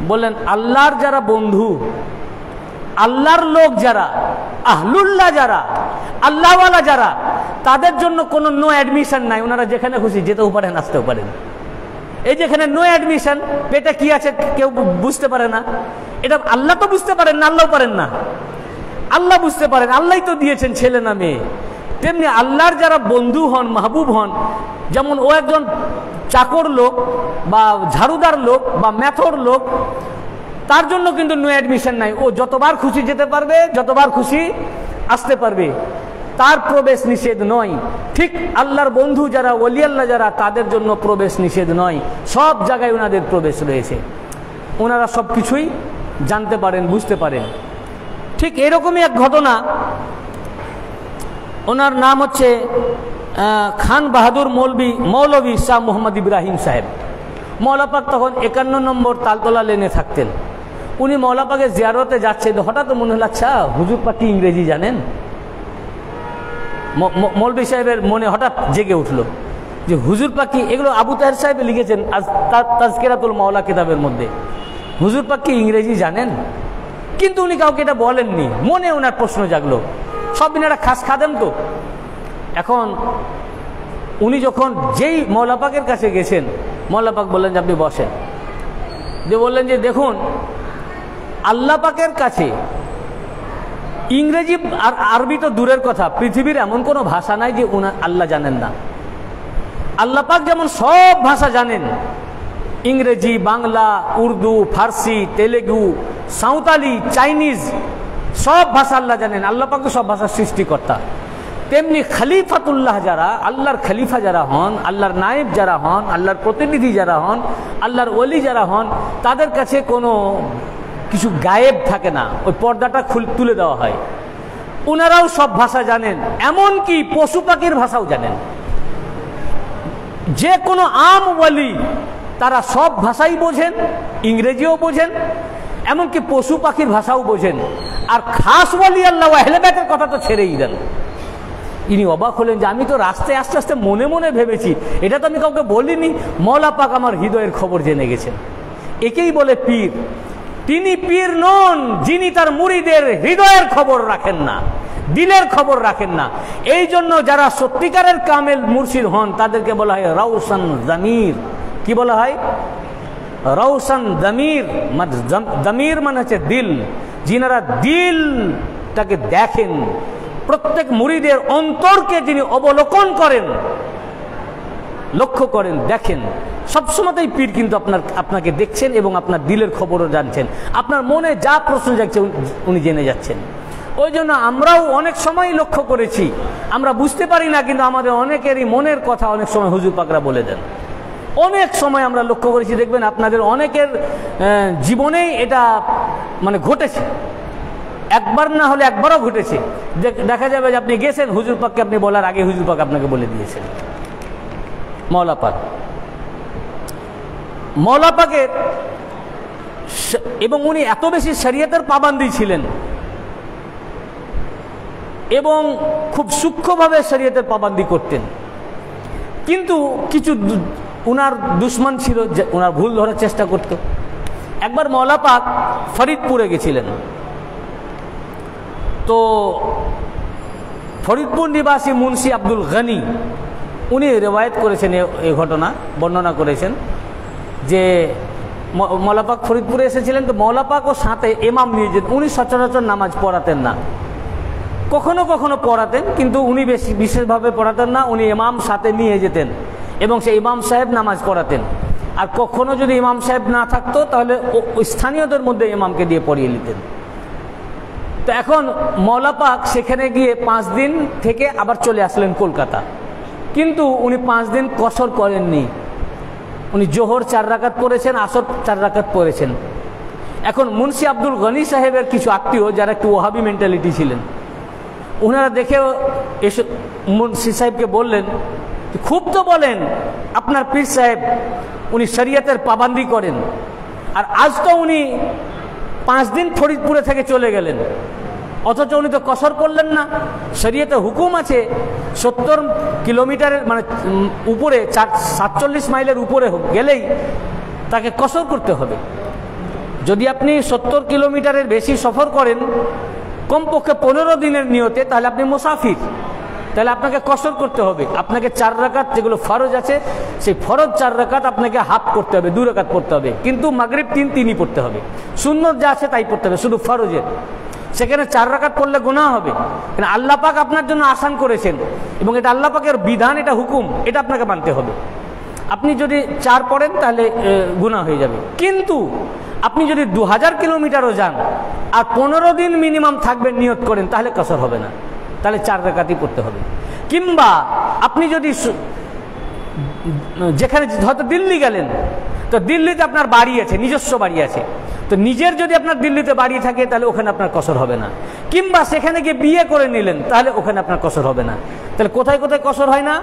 বললেন আল্লাহর যারা বন্ধু, আল্লাহর লোক যারা, আহলুল্লাহ যারা, আল্লাহওয়ালা যারা, তাদের জন্য কোনো নো অ্যাডমিশন নাই। ওনারা যেখানে খুশি যেতেও পারেন, আসতেও পারেন। এই যেখানে নো অ্যাডমিশন, পেটে কি আছে কেউ বুঝতে পারে না, এটা আল্লাহ তো বুঝতে পারেন না, আল্লাহ পারেন না, আল্লাহ বুঝতে পারেন, আল্লাহই তো দিয়েছেন ছেলে না মেয়ে। তেমনি আল্লাহর যারা বন্ধু হন, মাহবুব হন, যেমন ও একজন চাকর লোক বা ঝাড়ুদার লোক বা মেথর লোক, তার জন্য কিন্তু নো অ্যাডমিশন নাই। ও যতবার খুশি যেতে পারবে, যতবার খুশি আসতে পারবে, তার প্রবেশ নিষেধ নয়। ঠিক আল্লাহর বন্ধু যারা, ওলি আল্লাহ যারা, তাদের জন্য প্রবেশ নিষেধ নয়। সব জায়গায় ওনাদের প্রবেশ রয়েছে, ওনারা সব কিছুই জানতে পারেন, বুঝতে পারেন। ঠিক এরকমই এক ঘটনা, ওনার নাম হচ্ছে খান বাহাদুর মৌলভী শাহ মোহাম্মদ ইব্রাহিম সাহেব। মওলা পাক তখন 51 নম্বর তালতলা লেনে থাকতেন। উনি মওলা পাকের জিয়ারতে যাচ্ছেন, হঠাৎ মনে হল আচ্ছা হুজুর পাক কি ইংরেজি জানেন? মৌলভী সাহেবের মনে হঠাৎ জেগে উঠলো যে হুজুর পাক কি, এগুলো আবু তাহের সাহেব লিখেছেন তাজকিরাতুল মাওলা কিতাবের মধ্যে, হুজুর পাক কি ইংরেজি জানেন? কিন্তু উনি কাউকে এটা বলেননি, মনে ওনার প্রশ্ন জাগলো। সব দিন একটা খাস খাদেম তো। এখন উনি যখন যেই মওলা পাকের কাছে গেছেন, মওলা পাক বললেন যে আপনি বসেন। যে বললেন যে দেখুন, আল্লাহ পাকের কাছে ইংরেজি আর আরবি তো দূরের কথা, পৃথিবীর এমন কোনো ভাষা নাই যে আল্লাহ জানেন না। আল্লাহ পাক যেমন সব ভাষা জানেন, ইংরেজি, বাংলা, উর্দু, ফার্সি, তেলেগু, সাঁওতালি, চাইনিজ, সব ভাষা আল্লাহ জানেন। আল্লাহ পাক তো সব ভাষার সৃষ্টিকর্তা। তেমনি খলিফাতুল্লাহ যারা, আল্লাহর খলিফা যারা হন, আল্লাহর নায়েব যারা হন, আল্লাহর প্রতিনিধি যারা হন, আল্লাহর ওলি যারা হন, তাদের কাছে কোনো কিছু গায়েব থাকে না, ওই পর্দাটা তুলে দেওয়া হয়। ওনারাও সব ভাষা জানেন, এমনকি পশু পাখির ভাষাও জানেন। যে কোনো আম ওলি তারা সব ভাষাই বোঝেন, ইংরেজিও বোঝেন, এমনকি পশু পাখির ভাষাও বোঝেন। আর খাস ওলি আল্লাহ আহলে বাইতের কথা তো ছেড়েই দেন। ইনি অবাক হলেন যে আমি তো রাস্তায় আস্তে আস্তে মনে মনে ভেবেছি, এটা তো আমি কাউকে বলিনি, মওলা পাক আমার হৃদয়ের খবর জেনে গেছেন। একেই বলে পীর। তিনি পীর নন যিনি তার মুরিদের হৃদয়ের খবর রাখেন না, দিলের খবর রাখেন না। এই জন্য যারা সত্যিকারের কামেল মুর্শিদ হন তাদেরকে বলা হয় রাউসান জামির। কি বলা হয়? রাউসান জামির। জামির মানে হচ্ছে দিল। যিনারা দিলটাকে দেখেন, প্রত্যেক মুরিদের অন্তরকে যিনি অবলোকন করেন, লক্ষ্য করেন, দেখেন, সবসময়তেই পীর কিন্তু আপনাকে দেখছেন এবং আপনার দিলের খবরও জানছেন। আপনার মনে যা প্রশ্ন জাগছে উনি জেনে যাচ্ছেন। ওই জন্য আমরাও অনেক সময় লক্ষ্য করেছি, আমরা বুঝতে পারি না, কিন্তু আমাদের অনেকেরই মনের কথা অনেক সময় হুজুর পাকরা বলে দেন। অনেক সময় আমরা লক্ষ্য করেছি, দেখবেন আপনাদের অনেকের জীবনেই এটা মানে ঘটেছে, একবার না হলে একবারও ঘটেছে। দেখা যাবে যে আপনি গেছেন, হুজুর পাককে আপনি বলার আগে হুজুর পাক আপনাকে বলে দিয়েছেন। মওলা পাক, মওলা পাকের, এবং উনি এত বেশি শরীয়তের পাবন্দী ছিলেন এবং খুব সূক্ষ্মভাবে শরীয়তের পাবন্দী করতেন। কিন্তু কিছু উনার দুশ্মন ছিল, যে উনার ভুল ধরার চেষ্টা করত। একবার মওলা পাক ফরিদপুরে গেছিলেন, তো ফরিদপুর নিবাসী মুন্সি আব্দুল গনি উনি রেওয়ায়ত করেছেন, এই ঘটনা বর্ণনা করেছেন যে মওলা পাক ফরিদপুরে এসেছিলেন, তো মওলা পাক ও সাথে ইমাম নিয়ে যেতেন। উনি সচরাচর নামাজ পড়াতেন না, কখনো কখনো পড়াতেন, কিন্তু উনি বেশি বিশেষভাবে পড়াতেন না। উনি ইমাম সাথে নিয়ে যেতেন এবং সেই ইমাম সাহেব নামাজ পড়াতেন। আর কখনো যদি ইমাম সাহেব না থাকতো তাহলে স্থানীয়দের মধ্যে ইমামকে দিয়ে পড়িয়ে নিতেন। তো এখন মওলা পাক সেখানে গিয়ে 5 দিন থেকে আবার চলে আসলেন কলকাতা, কিন্তু উনি 5 দিন কসর করেননি। উনি জোহর 4 রাকাত পড়েছেন, আসর 4 রাকাত পড়েছেন। এখন মুন্সি আব্দুল গনি সাহেবের কিছু আত্মীয় যারা একটু ওহাবি মেন্টালিটি ছিলেন, ওনারা দেখে এসে মুন্সি সাহেবকে বললেন, খুব তো বলেন আপনার পীর সাহেব উনি শরীয়তের পাবন্দি করেন, আর আজ তো উনি 5 দিন ফরিদপুরে থেকে চলে গেলেন, অথচ উনি তো কসর করলেন না। শরীয়তে হুকুম আছে 70 কিলোমিটারের মানে উপরে 47 মাইলের উপরে গেলেই তাকে কসর করতে হবে। যদি আপনি 70 কিলোমিটারের বেশি সফর করেন কমপক্ষে 15 দিনের নিয়তে, তাহলে আপনি মুসাফির, তাহলে আপনাকে কসর করতে হবে। আপনাকে 4 রাকাত যেগুলো ফরজ আছে সেই ফরজ 4 রাকাত আপনাকে হাফ করতে হবে, 2 রাকাত পড়তে হবে, কিন্তু মাগরিব 3 পড়তে হবে। সুন্নত যা আছে তাই পড়তে হবে, শুধু ফরজের। সেখানে 4 রাকাত পড়লে গুনাহ হবে, কারণ আল্লাহ পাক আপনার জন্য আসান করেছেন এবং এটা আল্লাহ পাকের বিধান, এটা হুকুম, এটা আপনাকে মানতে হবে। আপনি যদি 4 পড়েন তাহলে গুনাহ হয়ে যাবে। কিন্তু আপনি যদি 2000 কিলোমিটারও যান আর 15 দিন মিনিমাম থাকবেন নিয়ত করেন, তাহলে কসর হবে না, তাহলে 4 রাকাতই পড়তে হবে। কিংবা আপনি যদি যেখানে হয়তো দিল্লি গেলেন, তো দিল্লিতে আপনার বাড়ি আছে, নিজস্ব বাড়ি আছে, তো নিজের যদি আপনার দিল্লিতে বাড়ি থাকে তাহলে ওখানে আপনার কসর হবে না। কিংবা সেখানে গিয়ে বিয়ে করে নিলেন, তাহলে ওখানে আপনার কসর হবে না। তাহলে কোথায় কোথায় কসর হয় না?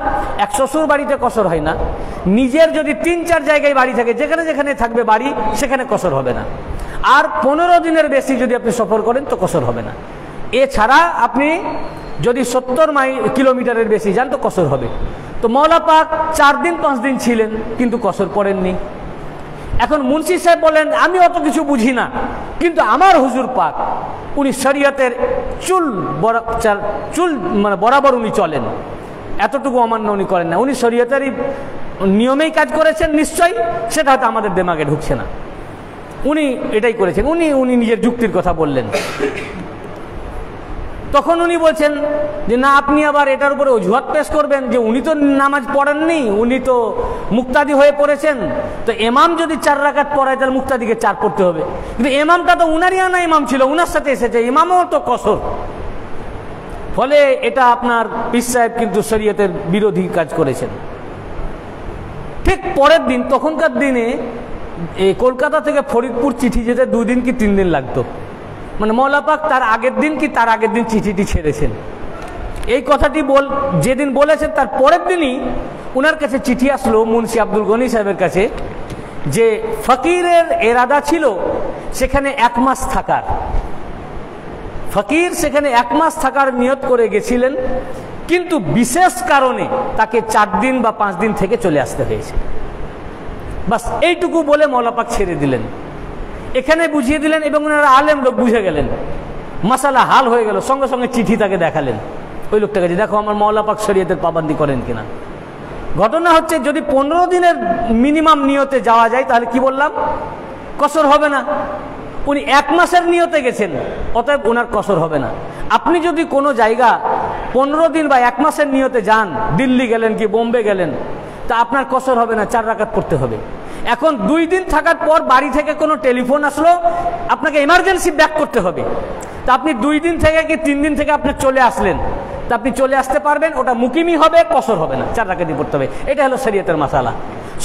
এক শ্বশুর বাড়িতে কসর হয় না। নিজের যদি 3-4 জায়গায় বাড়ি থাকে, যেখানে যেখানে থাকবে বাড়ি, সেখানে কসর হবে না। আর 15 দিনের বেশি যদি আপনি সফর করেন তো কসর হবে না। এছাড়া আপনি যদি 70 কিলোমিটারের বেশি যান তো কসর হবে। তো মওলা পাক 4 দিন 5 দিন ছিলেন কিন্তু কসর পড়েননি। এখন মুন্সি সাহেব বলেন, আমি অত কিছু বুঝি না, কিন্তু আমার হুজুর পাক উনি শরীয়তের চুল মানে বরাবর উনি চলেন, এতটুকু অমান্য উনি করেন না। উনি শরীয়তেরই নিয়মেই কাজ করেছেন নিশ্চয়ই, সেটা হয়তো আমাদের দিমাগে ঢুকছে না। উনি এটাই করেছেন, উনি নিজের যুক্তির কথা বললেন। তখন উনি বলছেন যে না, আপনি আবার এটার উপরে অজুহাত পেশ করবেন যে উনি তো নামাজ পড়েননি, উনি তো মুক্তাদি হয়ে পড়েছেন, তো ইমাম যদি 4 রাকাত পড়ায় তাহলে মুক্তাদিকে 4 পড়তে হবে। কিন্তু ইমামটা তো উনারই আনা ইমাম ছিল, উনার সাথে এসেছে, ইমামও তো কসর। ফলে এটা আপনার পীর সাহেব কিন্তু শরীয়তের বিরোধী কাজ করেছেন। ঠিক পরের দিন, তখনকার দিনে এই কলকাতা থেকে ফরিদপুর চিঠি যেতে 2 দিন কি 3 দিন লাগতো। মানে মওলা পাক তার আগের দিন কি তার আগের দিন চিঠিটি ছেড়েছেন। এই কথাটি যেদিন বলেছেন তার পরের দিনই উনার কাছে চিঠি আসলো মুন্সি আব্দুল গনি সাহেবের কাছে, যে ফকিরের এরাদা ছিল সেখানে 1 মাস থাকার। ফকির সেখানে 1 মাস থাকার নিয়ত করে গেছিলেন, কিন্তু বিশেষ কারণে তাকে 4 দিন বা 5 দিন থেকে চলে আসতে হয়েছে। বাস এইটুকু বলে মওলা পাক ছেড়ে দিলেন, এখানে বুঝিয়ে দিলেন এবং ওনারা আলেম লোক বুঝে গেলেন, মাসালা হাল হয়ে গেল। সঙ্গে সঙ্গে চিঠি তাকে দেখালেন ওই লোকটাকে, যে দেখো আমার মওলা পাক শরীয়তের পাবন্দি করেন কিনা। ঘটনা হচ্ছে যদি 15 দিনের মিনিমাম নিয়তে যাওয়া যায় তাহলে কি বললাম, কসর হবে না। উনি 1 মাসের নিয়তে গেছেন, অতএব ওনার কসর হবে না। আপনি যদি কোনো জায়গা 15 দিন বা 1 মাসের নিয়তে যান, দিল্লি গেলেন কি বোম্বে গেলেন, তা আপনার কসর হবে না, 4 রাকাত পড়তে হবে। এখন 2 দিন থাকার পর বাড়ি থেকে কোনো টেলিফোন আসলো, আপনাকে এমার্জেন্সি ব্যাক করতে হবে, তা আপনি 2 দিন থেকে কি 3 দিন থেকে আপনি চলে আসলেন, তা আপনি চলে আসতে পারবেন, ওটা মুকিমি হবে, কসর হবে না, 4 রাকাতই পড়তে হবে। এটা হলো শরীয়তের মাসালা।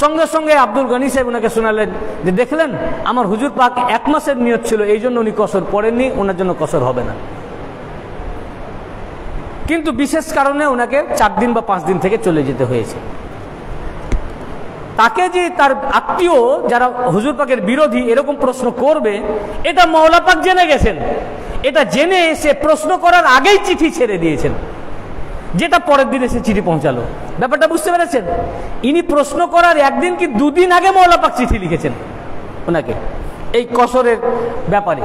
সঙ্গে সঙ্গে আব্দুল গনি সাহেব ওনাকে শোনালেন যে দেখলেন আমার হুজুর পাক 1 মাসের নিয়ত ছিল, এই জন্য উনি কসর পড়েননি, ওনার জন্য কসর হবে না। কিন্তু বিশেষ কারণে ওনাকে 4 দিন বা 5 দিন থেকে চলে যেতে হয়েছে। তাকে যে তার আত্মীয় যারা হুজুর পাকের বিরোধী এরকম প্রশ্ন করবে, এটা মওলা পাক জেনে গেছেন। এটা জেনে সে প্রশ্ন করার আগেই চিঠি ছেড়ে দিয়েছেন, যেটা পরের দিনে সে চিঠি পৌঁছালো। ব্যাপারটা বুঝতে পেরেছেন? ইনি প্রশ্ন করার একদিন কি দুদিন আগে মওলা পাক চিঠি লিখেছেন ওনাকে এই কসরের ব্যাপারে।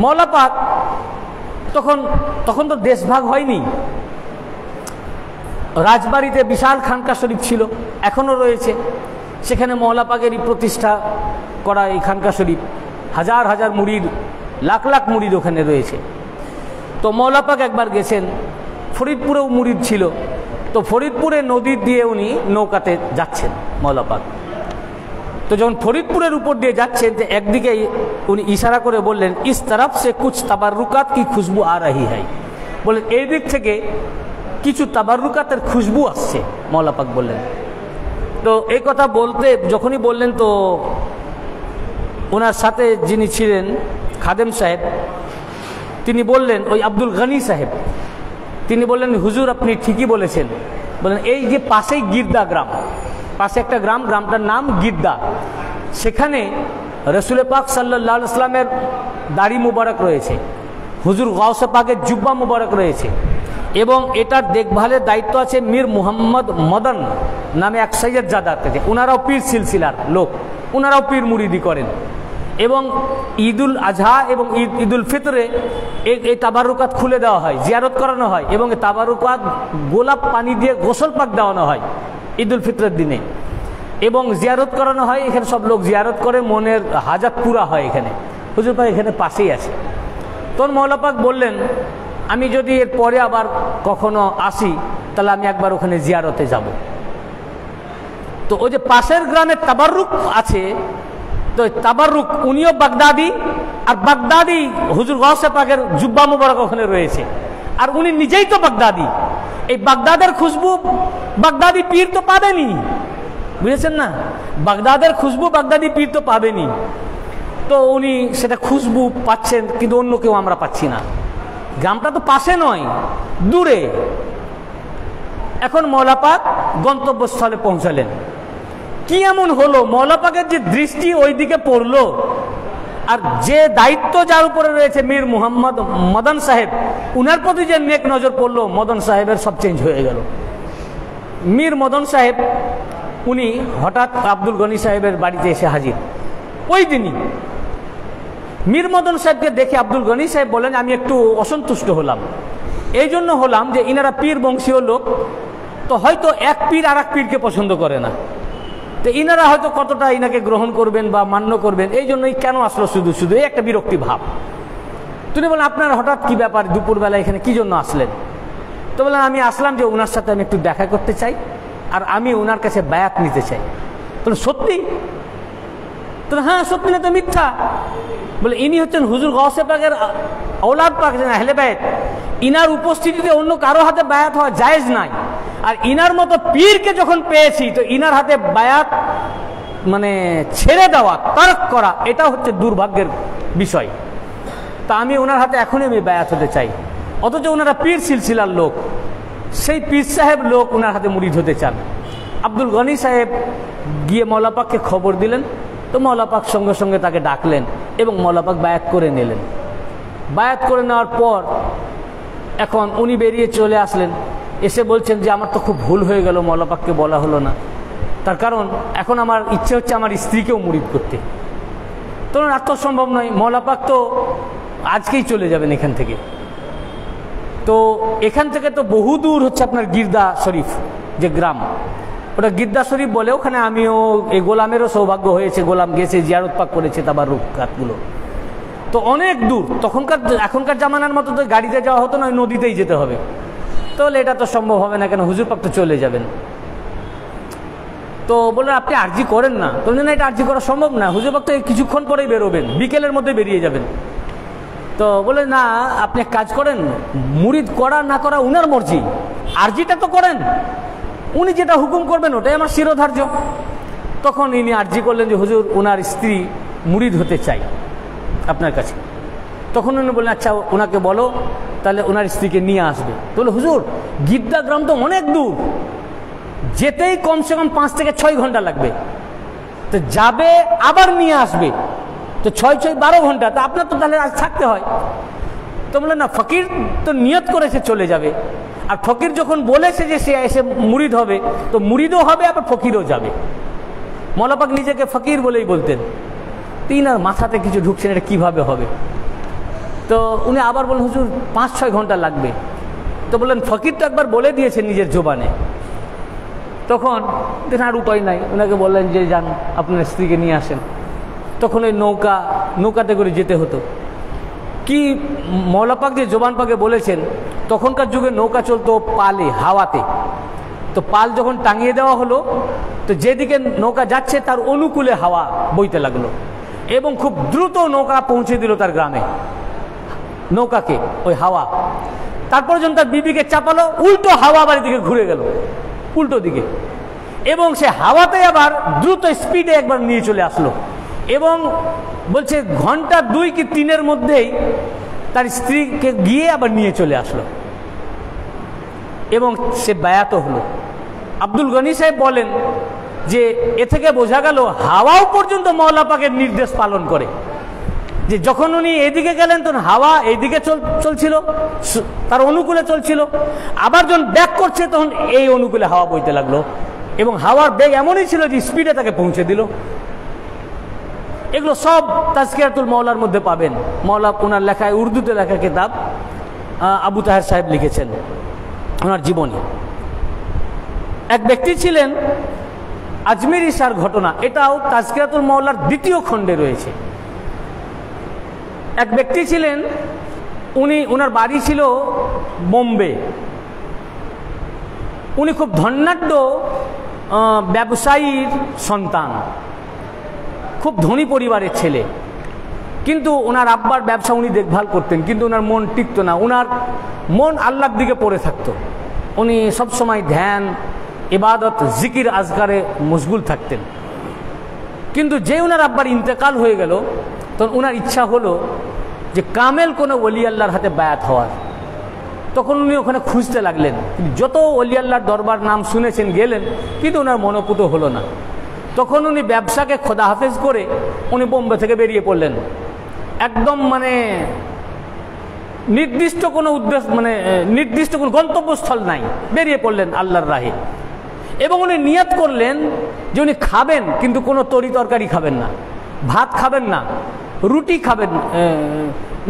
মওলা পাক তখন তো দেশভাগ হয়নি, রাজবাড়িতে বিশাল খানকা শরীফ ছিল, এখনও রয়েছে। সেখানে মওলা পাকেরই প্রতিষ্ঠা করা এই খানকা শরীফ, হাজার হাজার মুরিদ, লাখ লাখ মুরিদ ওখানে রয়েছে। তো মওলা পাক একবার গেছেন, ফরিদপুরেও মুরিদ ছিল, তো ফরিদপুরে নদী দিয়ে উনি নৌকাতে যাচ্ছেন মওলা পাক। তো যখন ফরিদপুরের উপর দিয়ে যাচ্ছেন, তো একদিকে উনি ইশারা করে বললেন, ইস তরফ সে কুছ তাবাররুকাত কি খুশবু আ রহি হ্যায়, বলেন এই দিক থেকে কিছু তাবাররুকাতের খুশবু আসছে, মওলা পাক বললেন। তো এই কথা বলতে যখনই বললেন, তো ওনার সাথে যিনি ছিলেন খাদেম সাহেব, তিনি বললেন, ওই আব্দুল গনি সাহেব, তিনি বললেন, হুজুর আপনি ঠিকই বলেছেন। বললেন এই যে পাশেই গির্দা গ্রাম, পাশে একটা গ্রাম, গ্রামটার নাম গির্দা, সেখানে রসুল পাক সাল্লাল্লাহু আলাইহি ওয়াসাল্লামের দাড়ি মুবারক রয়েছে, হুজুর গাউসে পাকের জুব্বা মুবারক রয়েছে, এবং এটার দেখভালের দায়িত্ব আছে মীর মুহাম্মদ মদন নামে এক সৈয়দ জাদার কাছে। ওনারাও পীর সিলসিলার লোক, ওনারাও পীর মুরিদি করেন, এবং ঈদুল আজহা এবং ঈদুল ফিতরে এই তাবারুকাত খুলে দেওয়া হয়, জিয়ারত করানো হয়, এবং এই তাবারুকাত গোলাপ পানি দিয়ে গোসল পাক দেওয়ানো হয় ঈদুল ফিতরের দিনে, এবং জিয়ারত করানো হয়। এখানে সব লোক জিয়ারত করে, মনের হাজাত পুরা হয় এখানে। হুজুর পাক এখানে পাশেই আছে। তখন মওলা পাক বললেন, আমি যদি এর পরে আবার কখনো আসি, তাহলে আমি একবার ওখানে জিয়ারতে যাব। তো ওই যে পাশের গ্রামে তাবাররুক আছে, তো তাবাররুক উনিও বাগদাদি, আর বাগদাদি হুজুর গাউসে পাকের জুব্বা মুবারক ওখানে রয়েছে, আর উনি নিজেই তো বাগদাদি। এই বাগদাদের খুশবু বাগদাদি পীর তো পাবেনি, বুঝেছেন না? বাগদাদের খুশবু বাগদাদি পীর তো পাবেনি। তো উনি সেটা খুশবু পাচ্ছেন, কিন্তু অন্য কেউ আমরা পাচ্ছি না। গ্রামটা তো পাশে নয়, দূরে। এখন মওলা পাক গন্তব্যস্থলে পৌঁছালেন। কি এমন হলো, মওলা পাকের যে দৃষ্টি ওই দিকে পড়লো, আর যে দায়িত্ব যার উপরে রয়েছে মীর মুহাম্মদ মদন সাহেব, উনার প্রতি যে নেক নজর পড়লো, মদন সাহেবের সব চেঞ্জ হয়ে গেল। মীর মদন সাহেব উনি হঠাৎ আব্দুল গনি সাহেবের বাড়িতে এসে হাজির ওই দিনই। মীর মদন সাহেবকে দেখে আব্দুল গনি সাহেব বলেন, আমি একটু অসন্তুষ্ট হলাম। এই জন্য হলাম যে ইনারা পীর বংশীয় লোক, তো হয়তো এক পীর আর এক পীরকে পছন্দ করে না, তো ইনারা হয়তো কতটা ইনাকে গ্রহণ করবেন বা মান্য করবেন, এই জন্যই কেন আসলো শুধু শুধু, এই একটা বিরক্তি ভাব। তিনি বলেন, আপনার হঠাৎ কি ব্যাপার, দুপুরবেলা এখানে কি জন্য আসলেন? তো বললেন, আমি আসলাম যে ওনার সাথে আমি একটু দেখা করতে চাই, আর আমি ওনার কাছে বায়াত নিতে চাই। বলে সত্যি? তো হ্যাঁ সত্যি, না তো মিথ্যা। বলে ইনি হচ্ছেন হুজুর গাউসে পাকের औलाद পাক, আহলে বায়াত, ইনার উপস্থিতিতে অন্য কারো হাতে বায়াত হওয়া জায়েজ নাই। আর ইনার মতো পীরকে যখন পেয়েছি, তো ইনার হাতে বায়াত মানে ছেড়ে দেওয়া, তারক করা, এটা হচ্ছে দুর্ভাগ্যের বিষয়। তা আমি ওনার হাতে এখনই আমি বায়াত হতে চাই। অথচ ওনারা পীর সিলসিলার লোক, সেই পীর সাহেব লোক ওনার হাতে মুরিদ হতে চান। আব্দুল গনি সাহেব গিয়ে মওলা পাককে খবর দিলেন। তো মওলা পাক সঙ্গে সঙ্গে তাকে ডাকলেন এবং মওলা পাক বায়াত করে নিলেন। বায়াত করে নেওয়ার পর এখন উনি বেরিয়ে চলে আসলেন, এসে বলছেন যে আমার তো খুব ভুল হয়ে গেল, মওলা পাককে বলা হলো না। তার কারণ এখন আমার ইচ্ছে হচ্ছে আমার স্ত্রীকেও মুরিদ করতে। তখন আর তো সম্ভব নয়, মওলা পাক তো আজকেই চলে যাবেন এখান থেকে। তো এখান থেকে তো বহু দূর হচ্ছে আপনার গির্দা শরীফ যে গ্রাম, ওটা গির্দা শরীফ বলে। ওখানে আমিও এই গোলামেরও সৌভাগ্য হয়েছে, গোলাম গেছে, জিয়ারত পাক করেছে তাবাররুকাতগুলো। তো অনেক দূর, এখনকার জামানার মতো তো গাড়িতে যাওয়া হতো না, নদীতেই যেতে হবে। তাহলে এটা তো সম্ভব হবে না, কেন হুজুর পাক তো চলে যাবেন। তো বললেন আপনি আরজি করেন না? তো না, এটা আরজি করা সম্ভব না, হুজুর পাক তো কিছুক্ষণ পরেই বেরোবেন, বিকেলের মধ্যে বেরিয়ে যাবেন। তো বলে না, আপনি এক কাজ করেন, মুরিদ করা না করা উনার মর্জি, আরজিটা তো করেন, উনি যেটা হুকুম করবেন ওটাই আমার শিরোধার্য। তখন ইনি আরজি করলেন যে হুজুর ওনার স্ত্রী মুরিদ হতে চাই আপনার কাছে। তখন উনি বললেন আচ্ছা ওনাকে বলো, তাহলে ওনার স্ত্রীকে নিয়ে আসবে। তো বলে হুজুর গির্দা গ্রাম তো অনেক দূর, যেতেই কমসে কম 5 থেকে 6 ঘন্টা লাগবে, তো যাবে আবার নিয়ে আসবে, তো 6-12 ঘন্টা, তো আপনার তো তাহলে আজ থাকতে হয়। তো বললেন না, ফকির তো নিয়ত করেছে চলে যাবে, আর ফকির যখন বলেছে যে সে এসে মুরিদ হবে, তো মুরিদও হবে আবার ফকিরও যাবে। মৌলা পাক নিজেকে ফকির বলেই বলতেন। তিনার মাথাতে কিছু ঢুকছে না, এটা কীভাবে হবে। তো উনি আবার বললেন, হুজুর 5-6 ঘন্টা লাগবে। তো বললেন, ফকির তো একবার বলে দিয়েছে নিজের জবানে। তখন দেখেন আর উপায় নাই, ওনাকে বললেন যে যান আপনার স্ত্রীকে নিয়ে আসেন। তখন ওই নৌকাতে করে যেতে হতো। কি মৌলা পাক যে জবান পাকে বলেছেন, তখনকার যুগে নৌকা চলতো পালে, হাওয়াতে। তো পাল যখন টাঙিয়ে দেওয়া হলো, তো যেদিকে নৌকা যাচ্ছে তার অনুকূলে হাওয়া বইতে লাগলো এবং খুব দ্রুত নৌকা পৌঁছে দিল তার গ্রামে, নৌকাকে ওই হাওয়া। তারপর যখন তার বিবিকে চাপালো, উল্টো হাওয়া বাড়ি দিকে ঘুরে গেল, উল্টো দিকে, এবং সে হাওয়াতে আবার দ্রুত স্পিডে একবার নিয়ে চলে আসলো। এবং বলছে ঘন্টা 2 কি 3-এর মধ্যেই তার স্ত্রীকে গিয়ে আবার নিয়ে চলে আসলো এবং সে বায়াত হলো। আব্দুল গনি সাহেব বলেন যে এ থেকে বোঝা গেল হাওয়াও পর্যন্ত মওলা পাকের নির্দেশ পালন করে। যে যখন উনি এদিকে গেলেন তখন হাওয়া এইদিকে চলছিল, তার অনুকূলে চলছিল, আবার যখন ব্যাক করছে তখন এই অনুকূলে হাওয়া বইতে লাগলো এবং হাওয়ার বেগ এমনই ছিল যে স্পিডে তাকে পৌঁছে দিল। এগুলো সব তাজকিরাতুল মওলার মধ্যে পাবেন। মওলা ওনার লেখায়, উর্দুতে লেখা কিতাব আবু তাহের সাহেব লিখেছেন ওনার জীবনী। এক ব্যক্তি ছিলেন, আজমির ইসার ঘটনা, এটাও তাজকিরাতুল মওলার 2য় খণ্ডে রয়েছে। এক ব্যক্তি ছিলেন, ওনার বাড়ি ছিল বোম্বে। উনি খুব ধনাঢ্য ব্যবসায়ীর সন্তান, খুব ধনী পরিবারের ছেলে, কিন্তু ওনার আব্বার ব্যবসা উনি দেখভাল করতেন, কিন্তু ওনার মন টিকত না, ওনার মন আল্লাহর দিকে পড়ে থাকতো। উনি সবসময় ধ্যান, ইবাদত, জিকির, আজকারে মশগুল থাকতেন। কিন্তু যে ওনার আব্বার ইন্তেকাল হয়ে গেল, তখন ওনার ইচ্ছা হলো যে কামেল কোনো ওলি আল্লাহর হাতে বায়াত হওয়ার। তখন উনি ওখানে খুঁজতে লাগলেন, যত ওলি আল্লাহর দরবার নাম শুনেছেন গেলেন, কিন্তু ওনার মনোপুত হলো না। তখন উনি ব্যবসাকে খোদা হাফেজ করে উনি বোম্বে থেকে বেরিয়ে পড়লেন। একদম নির্দিষ্ট কোনো উদ্দেশ্য, নির্দিষ্ট কোনো গন্তব্যস্থল নাই, বেরিয়ে পড়লেন আল্লাহর রাহে। এবং উনি নিয়ত করলেন যে উনি খাবেন, কিন্তু কোনো তরি তরকারি খাবেন না, ভাত খাবেন না, রুটি খাবেন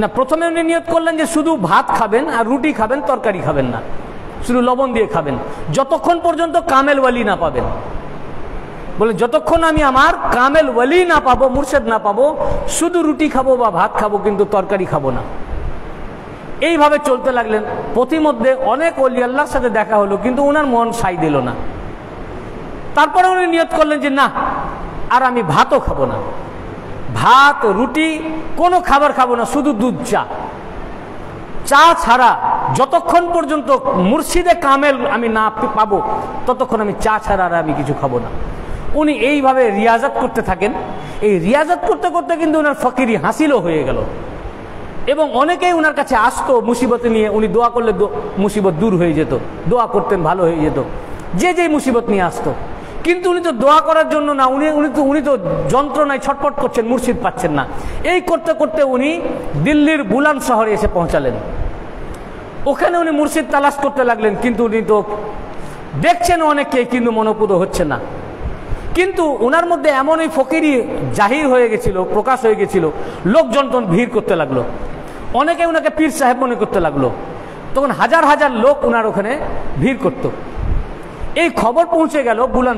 না। প্রথমে উনি নিয়ত করলেন যে শুধু ভাত খাবেন আর রুটি খাবেন, তরকারি খাবেন না, শুধু লবণ দিয়ে খাবেন, যতক্ষণ পর্যন্ত কামেল ওয়ালি না পাবেন। বলে যতক্ষণ আমি আমার কামেল ওয়ালি না পাবো, মুর্শেদ না পাবো, শুধু রুটি খাবো বা ভাত খাবো, কিন্তু তরকারি খাবো না। এইভাবে চলতে লাগলেন। প্রতিমধ্যে অনেক ওলি আল্লাহর সাথে দেখা হলো, কিন্তু ওনার মন সাই দিল না। তারপরে উনি নিয়ত করলেন যে না, আর আমি ভাতও খাবো না, ভাত রুটি কোনো খাবার খাবো না, শুধু দুধ চা ছাড়া যতক্ষণ পর্যন্ত মুর্শিদে কামেল আমি না পাবো, ততক্ষণ আমি চা ছাড়া আর আমি কিছু খাবো না। উনি এইভাবে রিয়াজত করতে থাকেন। এই রিয়াজত করতে করতে কিন্তু ওনার ফকিরি হাসিলও হয়ে গেল এবং অনেকেই ওনার কাছে আসতো মুসিবত নিয়ে। উনি দোয়া করলে মুসিবত দূর হয়ে যেত, দোয়া করতেন ভালো হয়ে যেত, যে মুসিবত নিয়ে আসতো। কিন্তু উনি তো দোয়া করার জন্য না, উনি তো যন্ত্রণায় ছটফট করছেন, মুর্শিদ পাচ্ছেন না। এই করতে করতে উনি দিল্লির বুলান শহরে এসে পৌঁছালেন। ওখানে উনি মুর্শিদ তালাশ করতে লাগলেন, কিন্তু উনি তো দেখছেন অনেককে, কিন্তু মনোপুত হচ্ছে না। কিন্তু ওনার মধ্যে এমনই ফকিরি জাহির হয়ে গেছিল, প্রকাশ হয়ে গেছিল, লোকজন তখন ভিড় করতে লাগলো, অনেকে ওনাকে পীর সাহেব মনে করতে লাগলো। তখন হাজার হাজার লোক ওনার ওখানে ভিড় করত। এই খবর পৌঁছে গেল বুলান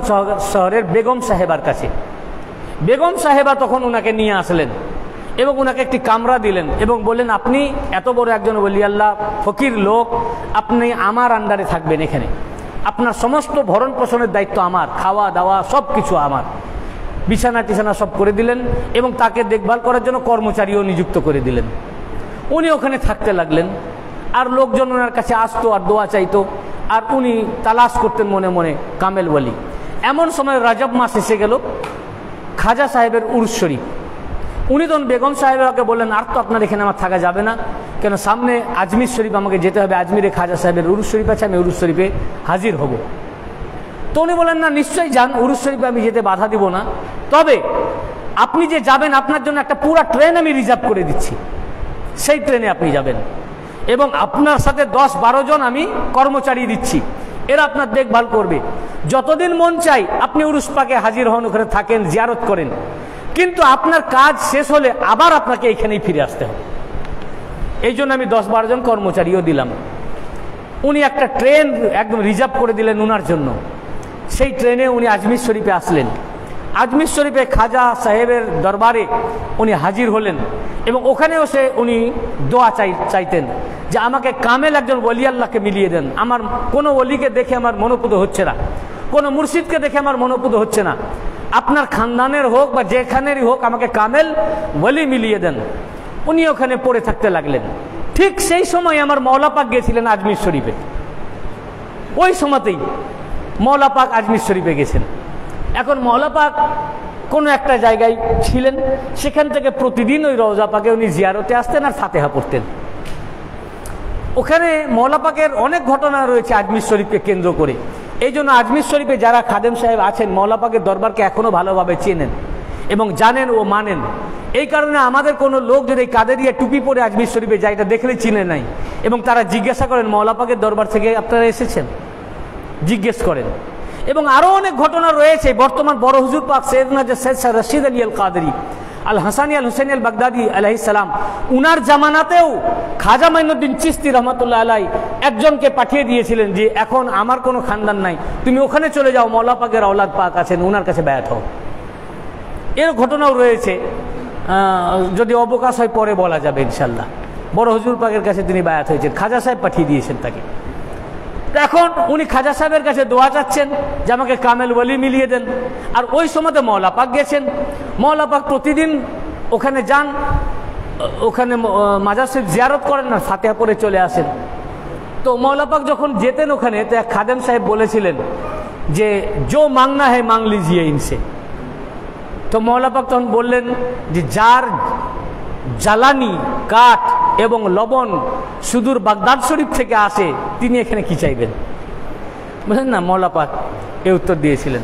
শহরের বেগম সাহেবার কাছে। বেগম সাহেবা তখন ওনাকে নিয়ে আসলেন এবং ওনাকে একটি কামরা দিলেন এবং বললেন, আপনি এত বড় একজন ওলি আল্লাহ ফকির লোক, আপনি আমার আন্ডারে থাকবেন, এখানে আপনার সমস্ত ভরণ পোষণের দায়িত্ব আমার, খাওয়া দাওয়া সব কিছু আমার। বিছানা টিছানা সব করে দিলেন এবং তাকে দেখভাল করার জন্য কর্মচারীও নিযুক্ত করে দিলেন। উনি ওখানে থাকতে লাগলেন, আর লোকজন ওনার কাছে আসতো আর দোয়া চাইতো, আর উনি তালাশ করতেন মনে মনে কামেল ওয়ালি। এমন সময় রজব মাস এসে গেল, খাজা সাহেবের উরুস শরীফ। উনি তখন বেগম সাহেবকে বললেন, আর তো আপনার এখানে আমার থাকা যাবে না, কেন সামনে আজমির শরীফ আমাকে যেতে হবে, আজমিরে খাজা সাহেবের উরুস শরীফ আছে, আমি উরুস শরীফে হাজির হব। তো উনি বলেন, না নিশ্চয়ই যান, উরুস শরীফে আমি যেতে বাধা দিব না, তবে আপনি যে যাবেন আপনার জন্য একটা পুরো ট্রেন আমি রিজার্ভ করে দিচ্ছি, সেই ট্রেনে আপনি যাবেন। এবং আপনার সাথে 10-12 জন আমি কর্মচারী দিচ্ছি, এরা আপনার দেখভাল করবে। যতদিন মন চাই আপনি উরুস পাকে হাজির হন, ওখানে থাকেন, জিয়ারত করেন, কিন্তু আপনার কাজ শেষ হলে আবার আপনাকে এখানেই ফিরে আসতে হবে। এই জন্য আমি 10-12 জন কর্মচারীও দিলাম। উনি একটা ট্রেন একদম রিজার্ভ করে দিলেন উনার জন্য। সেই ট্রেনে উনি আজমির শরীফে আসলেন। আজমির শরীফে খাজা সাহেবের দরবারে উনি হাজির হলেন এবং ওখানেও উনি দোয়া চাইতেন যে আমাকে কামেল একজন ওলি আল্লাহকে মিলিয়ে দেন। আমার কোনো ওলিকে দেখে আমার মনোপুত হচ্ছে না, কোনো মুর্শিদকে দেখে আমার মনোপুত হচ্ছে না, আপনার খানদানের হোক বা যেখানেরই হোক আমাকে কামেল ওলি মিলিয়ে দেন। উনি ওখানে পড়ে থাকতে লাগলেন। ঠিক সেই সময় আমার মওলা পাক গেছিলেন আজমির শরীফে। ওই সময়তেই মওলা পাক আজমির শরীফে গেছেন। এখন মওলা পাক কোনো একটা জায়গায় ছিলেন, সেখান থেকে প্রতিদিন ওই রওজা পাকে উনি জিয়ারতে আসতেন আর ফাতেহা পড়তেন। ওখানে মওলা পাকের অনেক ঘটনা রয়েছে আজমির শরীফকে কেন্দ্র করে। এই জন্য আজমির শরীফে যারা খাদেম সাহেব আছেন মওলা পাকের দরবারকে এখনো ভালোভাবে চেনেন এবং জানেন ও মানেন। এই কারণে আমাদের কোনো লোক যদি কাদেরিয়া টুপি পরে আজমির শরীফে যায়, এটা দেখলে চিনে নাই এবং তারা জিজ্ঞাসা করেন মওলা পাকের দরবার থেকে আপনারা এসেছেন, জিজ্ঞেস করেন। এবং আরও অনেক ঘটনা রয়েছে। বর্তমান বড় হুজুর পাক সৈয়দনা সৈয়দ রশিদ আলী আল কাদেরী আল হাসানি আল হুসেন আল বাগদাদি আলাইহিস সালাম, উনার জামানাতেও খাজা মাইনুদ্দিন চিশতি রহমতুল্লাহ আলাই একজনকে পাঠিয়ে দিয়েছিলেন যে এখন আমার কোনো খানদান নাই, তুমি ওখানে চলে যাও, মওলা পাকের আওলাদ পাক আছেন, উনার কাছে বায়াত হও। এর ঘটনাও রয়েছে, যদি অবকাশ হয় পরে বলা যাবে ইনশাল্লাহ। বড় হুজুর পাকের কাছে তিনি বায়াত হয়েছেন, খাজা সাহেব পাঠিয়ে দিয়েছেন তাকে। এখন উনি খাজা সাহেবের কাছে দোয়া চাচ্ছেন যে আমাকে কামেল ওলি মিলিয়ে দেন। আর ওই সময়তে মওলা পাক গেছেন। মওলা পাক প্রতিদিন ওখানে যান, ওখানে মাজার শরীফ জিয়ারত করেন না, ফাতেহা পড়ে চলে আসেন। তো মওলা পাক যখন যেতেন ওখানে, তো এক খাদেম সাহেব বলেছিলেন যে জো মাংনা হে মাং লিজিয়ে ইনসে। তো মওলা পাক তখন বললেন যে যার জ্বালানি কাঠ এবং লবণ সুদূর বাগদাদ শরীফ থেকে আসে তিনি এখানে কি চাইবেন, বুঝলেন না? মওলা পাক এই উত্তর দিয়েছিলেন।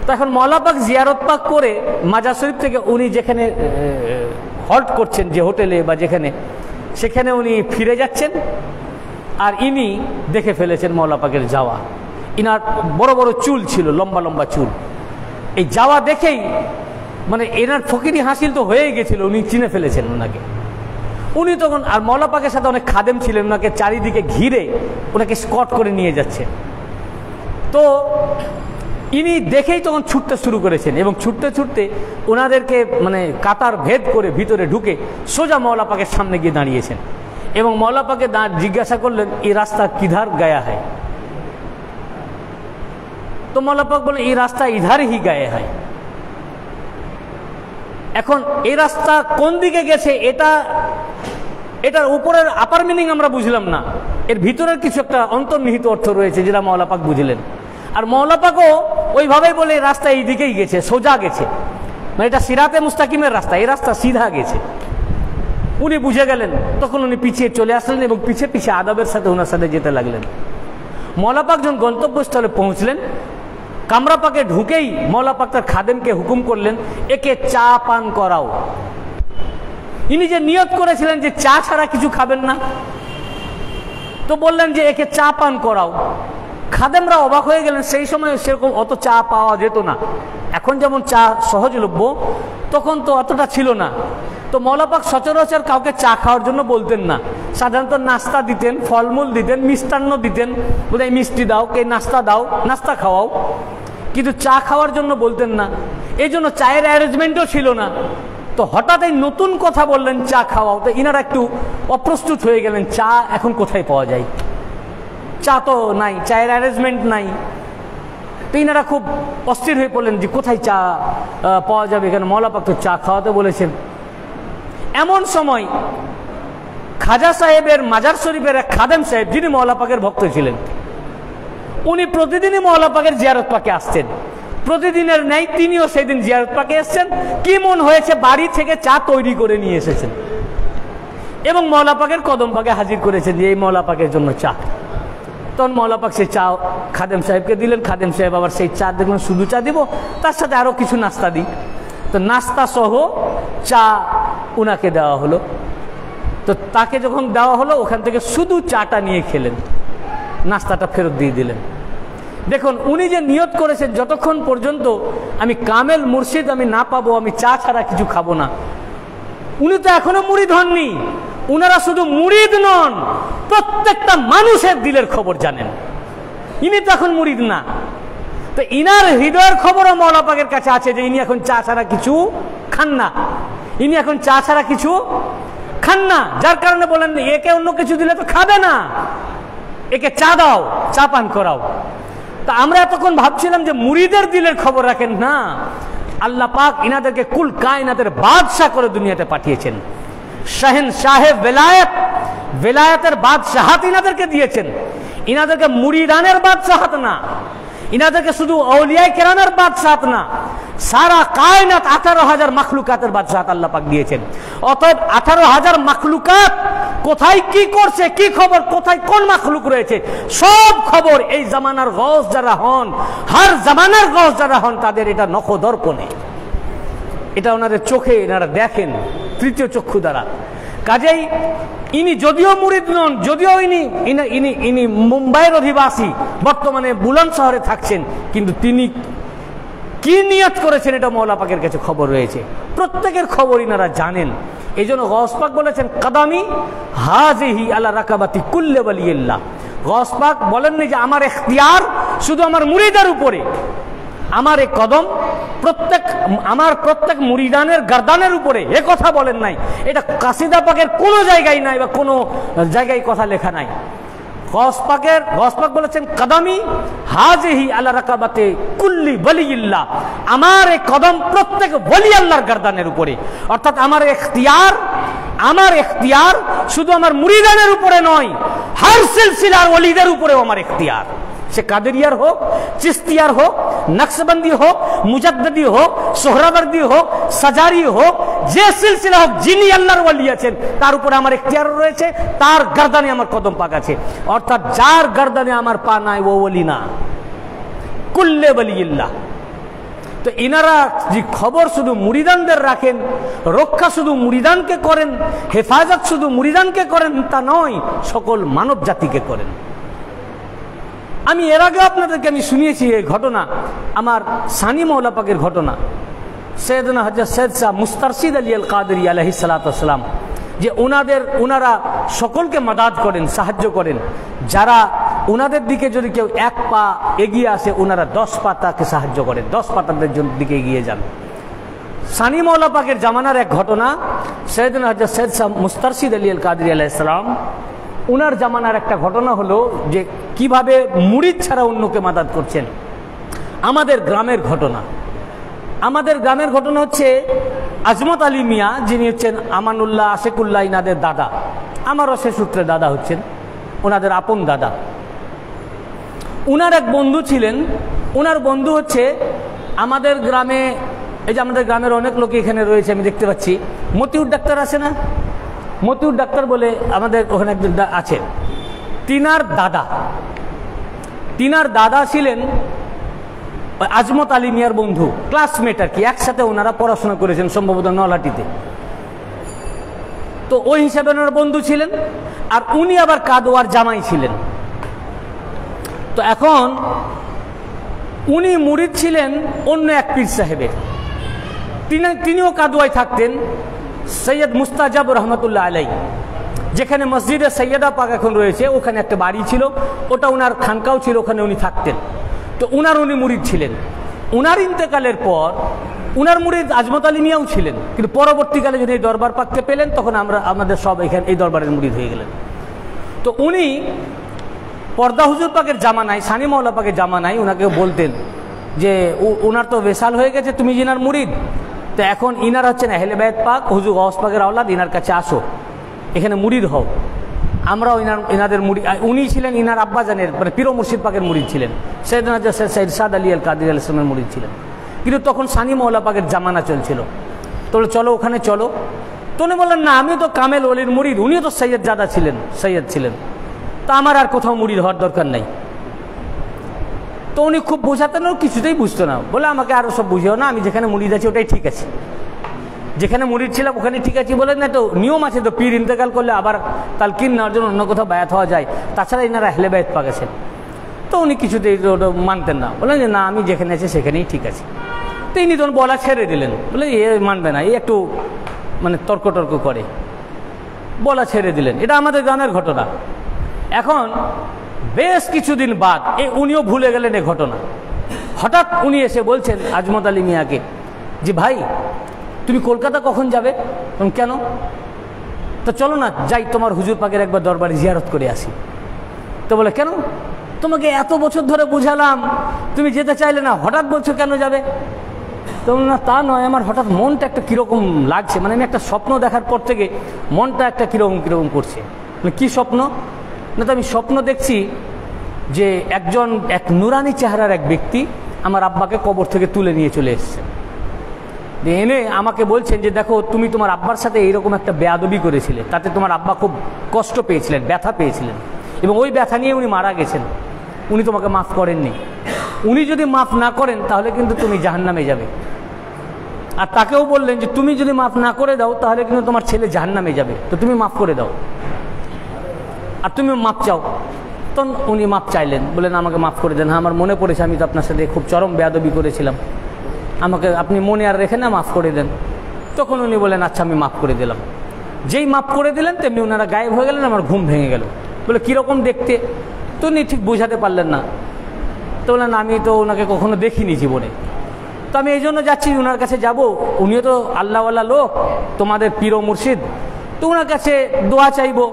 তো এখন মওলা পাক জিয়ারত পাক করে মাজার শরীফ থেকে উনি যেখানে হল্ট করছেন, যে হোটেলে বা যেখানে, সেখানে উনি ফিরে যাচ্ছেন। আর ইনি দেখে ফেলেছেন মওলা পাকের যাওয়া। ইনার বড় বড় চুল ছিল, লম্বা লম্বা চুল। এই যাওয়া দেখেই মানে এনার ফকিরি হাসিল তো হয়ে গেছিল, উনি চিনে ফেলেছেন ওনাকে। উনি তখন, আর মওলা পাকের সাথে অনেক খাদেম ছিলেন, ওনাকে চারিদিকে ঘিরে ওনাকে স্কট করে নিয়ে যাচ্ছে। তো ইনি দেখেই তখন ছুটতে শুরু করেছেন এবং ছুটতে ছুটতে ওনাদেরকে মানে কাতার ভেদ করে ভিতরে ঢুকে সোজা মওলা পাকের সামনে গিয়ে দাঁড়িয়েছেন এবং মওলা পাকে জিজ্ঞাসা করলেন এই রাস্তা কিধার গায়া হয়? তো মওলা পাক বললেন এই রাস্তা ইধার হি গায়ে হয়। এখন এই রাস্তা কোন দিকে গেছে এটার উপরের আপার মিনিং আমরা বুঝলাম না, এর ভিতরের কিছু একটা অন্তর্নিহিত অর্থ রয়েছে যেটা মওলা পাক বুঝলেন। আর মওলা পাকও ওইভাবেই বলে রাস্তা এই দিকেই গেছে, সোজা গেছে, মানে এটা সিরাতে মুস্তাকিমের রাস্তা, এই রাস্তা সিধা গেছে। উনি বুঝে গেলেন, তখন উনি পিছিয়ে চলে আসলেন এবং পিছিয়ে পিছিয়ে আদবের সাথে ওনার সাথে যেতে লাগলেন। মওলা পাক যখন গন্তব্যস্থলে পৌঁছলেন, কামরা পাকে ঢুকেই মওলা পাক তার খাদেমকে হুকুম করলেন একে চা পান করাও। ইনি যে নিয়ত করেছিলেন যে চা ছাড়া কিছু খাবেন না, তো বললেন যে একে চা পান করাও। খাদেমরা অবাক হয়ে গেলেন, সেই সময় সেরকম অত চা পাওয়া যেত না। এখন যেমন চা সহজলভ্য, তখন তো অতটা ছিল না। তো মওলা পাক সচরাচর কাউকে চা খাওয়ার জন্য বলতেন না, সাধারণত নাস্তা দিতেন, ফলমূল দিতেন, মিষ্টান্ন দিতেন, বোধহয় মিষ্টি দাও, কে নাস্তা দাও, নাস্তা খাওয়াও, কিন্তু চা খাওয়ার জন্য বলতেন না। এই জন্য চায়ের অ্যারেঞ্জমেন্টও ছিল না। তো হঠাৎ এই নতুন কথা বললেন চা খাওয়াও, তো ইনারা একটু অপ্রস্তুত হয়ে গেলেন, চা এখন কোথায় পাওয়া যায়, চা তো নাই, চায়ের অ্যারেঞ্জমেন্ট নাই। তো ইনারা খুব অস্থির হয়ে পড়লেন যে কোথায় চা পাওয়া যাবে, এখানে মওলা পাক তো চা খাওয়াতে বলেছেন। এমন সময় খাজা সাহেবের মাজার শরীফের এক খাদেম সাহেব, যিনি মওলা পাকের ভক্ত ছিলেন, উনি প্রতিদিনই মওলা পাকের জিয়ারত পাকে আসতেন। প্রতিদিনের ন্যায় তিনিও সেই দিন জিয়ারত পাকে এসেছেন। কি মন হয়েছে, বাড়ি থেকে চা তৈরি করে নিয়ে এসেছেন এবং মওলা পাকের কদম পাকে হাজির করেছেন যে এই মওলা পাকের জন্য চা। তখন মওলা পাক সেই চা খাদেম সাহেবকে দিলেন। খাদেম সাহেব আবার সেই চা দেখলেন শুধু চা দিব, তার সাথে আরও কিছু নাস্তা দিই। তো নাস্তা সহ চা উনাকে দেওয়া হলো। তো তাকে যখন দেওয়া হলো ওখান থেকে শুধু চাটা নিয়ে খেলেন, নাস্তাটা ফেরত দিয়ে দিলেন। দেখুন উনি যে নিয়ত করেছেন যতক্ষণ পর্যন্ত আমি কামেল মুর্শিদ আমি না পাবো আমি চা ছাড়া কিছু খাবো না, উনি তো এখনো মুরিদ হননি। উনারা শুধু মুরিদ নন, প্রত্যেকটা মানুষের দিলের খবর জানেন। ইনি তো এখন মুরিদ না, তো ইনার হৃদয়ের খবরও মওলা পাকের কাছে আছে যে ইনি এখন চা ছাড়া কিছু খান না, ইনি এখন চা ছাড়া কিছু খান না। যার কারণে বলেন একে অন্য কিছু দিলে তো খাবে না, একে চা দাও, চা পান করাও। তা আমরা এতক্ষণ ভাবছিলাম যে মুরিদের দিলের খবর রাখেন না, আল্লাহ পাক ইনাদেরকে কুল কায়নাতের বাদশাহ করে দুনিয়াতে পাঠিয়েছেন। শাহেনশাহে বেলায়েত, বেলায়েতের বাদশাহাত ইনাদেরকে দিয়েছেন। ইনাদেরকে মুরিদানের বাদশাহাত না, ইনাদেরকে শুধু আউলিয়ায়ে কেরামের বাদশাহাত না, সারা কায়নাত 18,000 মাখলুকাতের বাদশাহাত আল্লাহ পাক দিয়েছেন। অতএব 18,000 মাখলুকাত কোথায় কি করছে, কি খবর, কোথায় কোন মাখলুক রয়েছে, সব খবর এই জামানার গওস যারা হন, হর জামানার গওস যারা হন, তাদের এটা নখদর্পণে, এটা ওনাদের চোখে এনারা দেখেন, তৃতীয় চক্ষু দ্বারা। কাজেই ইনি যদিও মুরিদ নন, যদিও ইনি মুম্বাইয়ের অধিবাসী, বর্তমানে বুলন্দ শহরে থাকছেন, কিন্তু তিনি কি নিয়ত করেছেন এটা মওলা পাকের কাছে খবর রয়েছে, প্রত্যেকের খবর ইনারা জানেন। এই জন্য গওস পাক বলেছেন কাদামি হাজিহি আলা রাকাবাতি কুল্লি ওয়ালিয়্লাহ। গওস পাক বলেননি যে আমার ইখতিয়ার শুধু আমার মুরিদের উপরে, আমার এই কদম আমার প্রত্যেক মুরিদানের গর্দানের উপরে, এ কথা বলেন নাই। এটা কাসিদা পাকের কোনো জায়গায় নাই বা কোনো জায়গায় কথা লেখা নাই। গওস পাক বলেছেন কাদামি হাজিহি আলা রাকাবাতে কুল্লি ওয়ালিয়্লাহ, আমার এই কদম প্রত্যেক ওলি আল্লাহর গর্দানের উপরে। অর্থাৎ আমার ইখতিয়ার শুধু আমার মুরিদানের উপরে নয়, হর সিলসিলার ওলিদের উপরেও আমার ইখতিয়ার। সে কাদেরিয়ার হোক, চিস্তিয়ার হোক, নকশবন্দি হোক, মুজাদ্দিদি হোক, সোহরাবর্দী হোক, সাজারি হোক, যে সিলসিলা হোক, যিনি আল্লাহর ওলি আছেন তার উপরে আমার ইখতিয়ার রয়েছে, তার গর্দানে আমার কদম পাক আছে। অর্থাৎ যার গর্দানে আমার পা নাই ও ওলি না, কুল্লে ওয়ালিয়্লাহ। তো ইনারা যে খবর শুধু মুরিদানদের রাখেন, রক্ষা শুধু মুরিদানকে করেন, হেফাজত শুধু মুরিদানকে করেন তা নয়, সকল মানব জাতিকে করেন। আমি এর আগে আপনাদেরকে শুনিয়েছি এই ঘটনা, আমার সানি মওলা পাকের ঘটনা, সৈয়দনা হযরত সৈয়দ শাহ মুস্তারশিদ আলী আল কাদেরী আলাইহিস সালাতু ওয়াস সালাম, যে ওনারা সকলকে মাদাদ করেন, সাহায্য করেন। যারা ওনাদের দিকে যদি কেউ এক পা এগিয়ে আসে, ওনারা 10 পা তাকে সাহায্য করেন, 10 পা তাদের দিকে এগিয়ে যান। সানি মওলা পাকের জামানার এক ঘটনা, সৈয়দনা হযরত সৈয়দ শাহ মুস্তারশিদ আলী আল কাদেরী আলাইহিস সালাম, উনার জামানার একটা ঘটনা হলো যে কিভাবে মুরিদ ছাড়া অন্যকে মাদাদ করছেন। আমাদের গ্রামের ঘটনা হচ্ছে আজমত আলী মিয়া, যিনি হচ্ছেন আমানুল্লাহ আশেকুল্লাহ ইনাদের দাদা, আমারও সে সূত্রে দাদা হচ্ছেন, ওনাদের আপন দাদা। উনার এক বন্ধু ছিলেন, উনার বন্ধু হচ্ছে আমাদের গ্রামে, এই যে আমাদের গ্রামের অনেক লোক এখানে রয়েছে আমি দেখতে পাচ্ছি, মতিউর ডাক্তার আছে না, মতিউর ডাক্তার বলে আমাদের ওখানে একজন আছেন, তিনার দাদা ছিলেন আজমত আলী মিয়ার বন্ধু, ক্লাসমেট আর কি, একসাথে ওনারা পড়াশোনা করেছেন সম্ভবত নলাটিতে। তো ওই হিসাবে ওনার বন্ধু ছিলেন, আর উনি আবার কাদোয়ার জামাই ছিলেন। তো এখন উনি মুরিদ ছিলেন অন্য এক পীর সাহেবের, তিনিও কাদোয়ায় থাকতেন, সৈয়দ মুস্তাজাব রহমতুল্লাহ আলাই, যেখানে মসজিদে সৈয়দা পাক এখন রয়েছে, ওখানে একটা বাড়ি ছিল, ওটা ওনার খানকাও ছিল, ওখানে উনি থাকতেন। তো উনি মুরিদ ছিলেন। উনার ইন্তেকালের পর উনার মুরিদ আজমত আলী মিয়াও ছিলেন, কিন্তু পরবর্তীকালে যখন এই দরবার পাককে পেলেন তখন আমাদের সব এখানে এই দরবারের মুরিদ হয়ে গেলেন। তো উনি পর্দা হুজুর পাকের জামানায়, সানি মওলা পাকের জামানায় উনাকে বলতেন যে উনার তো বেসাল হয়ে গেছে, তুমি যিনার মুরিদ, তো এখন ইনার হচ্ছেন আহলে বাইত পাক, হুজুর গওস পাকের আওলাদ, ইনার কাছে আসো, এখানে মুরিদ হও। আমরাও ইনাদের মুরিদ, উনি ছিলেন ইনার আব্বাজানের মানে পীর মুর্শিদ পাকের মুরিদ ছিলেন, সৈয়দনা সৈয়দ সাদ আলী আল কাদেরী আলাইহিস সালামের মুরিদ ছিলেন। কিন্তু তখন সানি মওলা পাকের জামানা চলছিল, তো চলো ওখানে চলো। তো উনি বললেন না, আমি তো কামেল ওলির মুরিদ, উনিও তো সৈয়দ জাদা ছিলেন, সৈয়দ ছিলেন, তো আমার আর কোথাও মুরিদ হওয়ার দরকার নাই। তো উনি খুব বোঝাতেন, কিছুতেই বুঝতো না, বলে আমাকে আরো সব বুঝেও না, আমি যেখানে মুরিদ আছি ওটাই ঠিক আছে। যেখানে মুরিদ ছিলাম ওখানে ঠিক আছে বলেন না, তো নিয়ম আছে তো, পীর ইন্তেকাল করলে আবার তালকিন নেওয়ার জন্য অন্য কোথাও বায়াত হওয়া যায়, তাছাড়া এনারা আহলে বায়াত পা গেছেন। তো উনি কিছুতেই মানতেন না, বললেন যে না আমি যেখানে আছি সেখানেই ঠিক আছে। তো ইনি তখন বলা ছেড়ে দিলেন, বলে এ মানবে না, এই একটু মানে তর্ক করে, বলা ছেড়ে দিলেন। এটা আমাদের গ্রামের ঘটনা। এখন বেশ কিছুদিন বাদ উনিও ভুলে গেলেন এই ঘটনা। হঠাৎ উনি এসে বলছেন আজমত আলী মিয়াকে যে ভাই তুমি কলকাতা কখন যাবে? কেন? তো চলো না যাই তোমার হুজুর পাকের একবার দরবারে জিয়ারত করে আসি। তো বলে কেন? তোমাকে এত বছর ধরে বুঝালাম, তুমি যেতে চাইলে না, হঠাৎ বলছো কেন যাবে? তো না তা নয়, আমার হঠাৎ মনটা একটা কীরকম লাগছে, মানে আমি একটা স্বপ্ন দেখার পর থেকে মনটা একটা কীরকম করছে। কি স্বপ্ন? না তো আমি স্বপ্ন দেখছি যে এক নুরানি চেহারার এক ব্যক্তি আমার আব্বাকে কবর থেকে তুলে নিয়ে চলে এসছে, এনে আমাকে বলছেন যে দেখো তুমি তোমার আব্বার সাথে এইরকম একটা বেয়াদবি করেছিলে, তাতে তোমার আব্বা খুব কষ্ট পেয়েছিলেন, ব্যথা পেয়েছিলেন, এবং ওই ব্যথা নিয়ে উনি মারা গেছেন, উনি তোমাকে মাফ করেননি। উনি যদি মাফ না করেন তাহলে কিন্তু তুমি জাহান্নামে যাবে। আর তাকেও বললেন যে তুমি যদি মাফ না করে দাও তাহলে কিন্তু তোমার ছেলে জাহান্নামে যাবে, তো তুমি মাফ করে দাও আর তুমি মাফ চাও। তখন উনি মাফ চাইলেন, বললেন আমাকে মাফ করে দেন, হ্যাঁ আমার মনে পড়েছে আমি তো আপনার সাথে খুব চরম বেয়াদবি করেছিলাম, আমাকে আপনি মনে আর রেখে না মাফ করে দেন। তখন উনি বলেন আচ্ছা আমি মাফ করে দিলাম। যেই মাফ করে দিলেন তেমনি ওনারা গায়েব হয়ে গেলেন, আমার ঘুম ভেঙে গেল। বলে কীরকম দেখতে? তো উনি ঠিক বোঝাতে পারলেন না। তো বললেন আমি তো ওনাকে কখনো দেখিনি জীবনে, তো আমি এই জন্য যাচ্ছি ওনার কাছে যাব, উনিও তো আল্লাহওয়ালা লোক, তোমাদের পীর ও মুর্শিদ, তো ওনার কাছে দোয়া চাইবো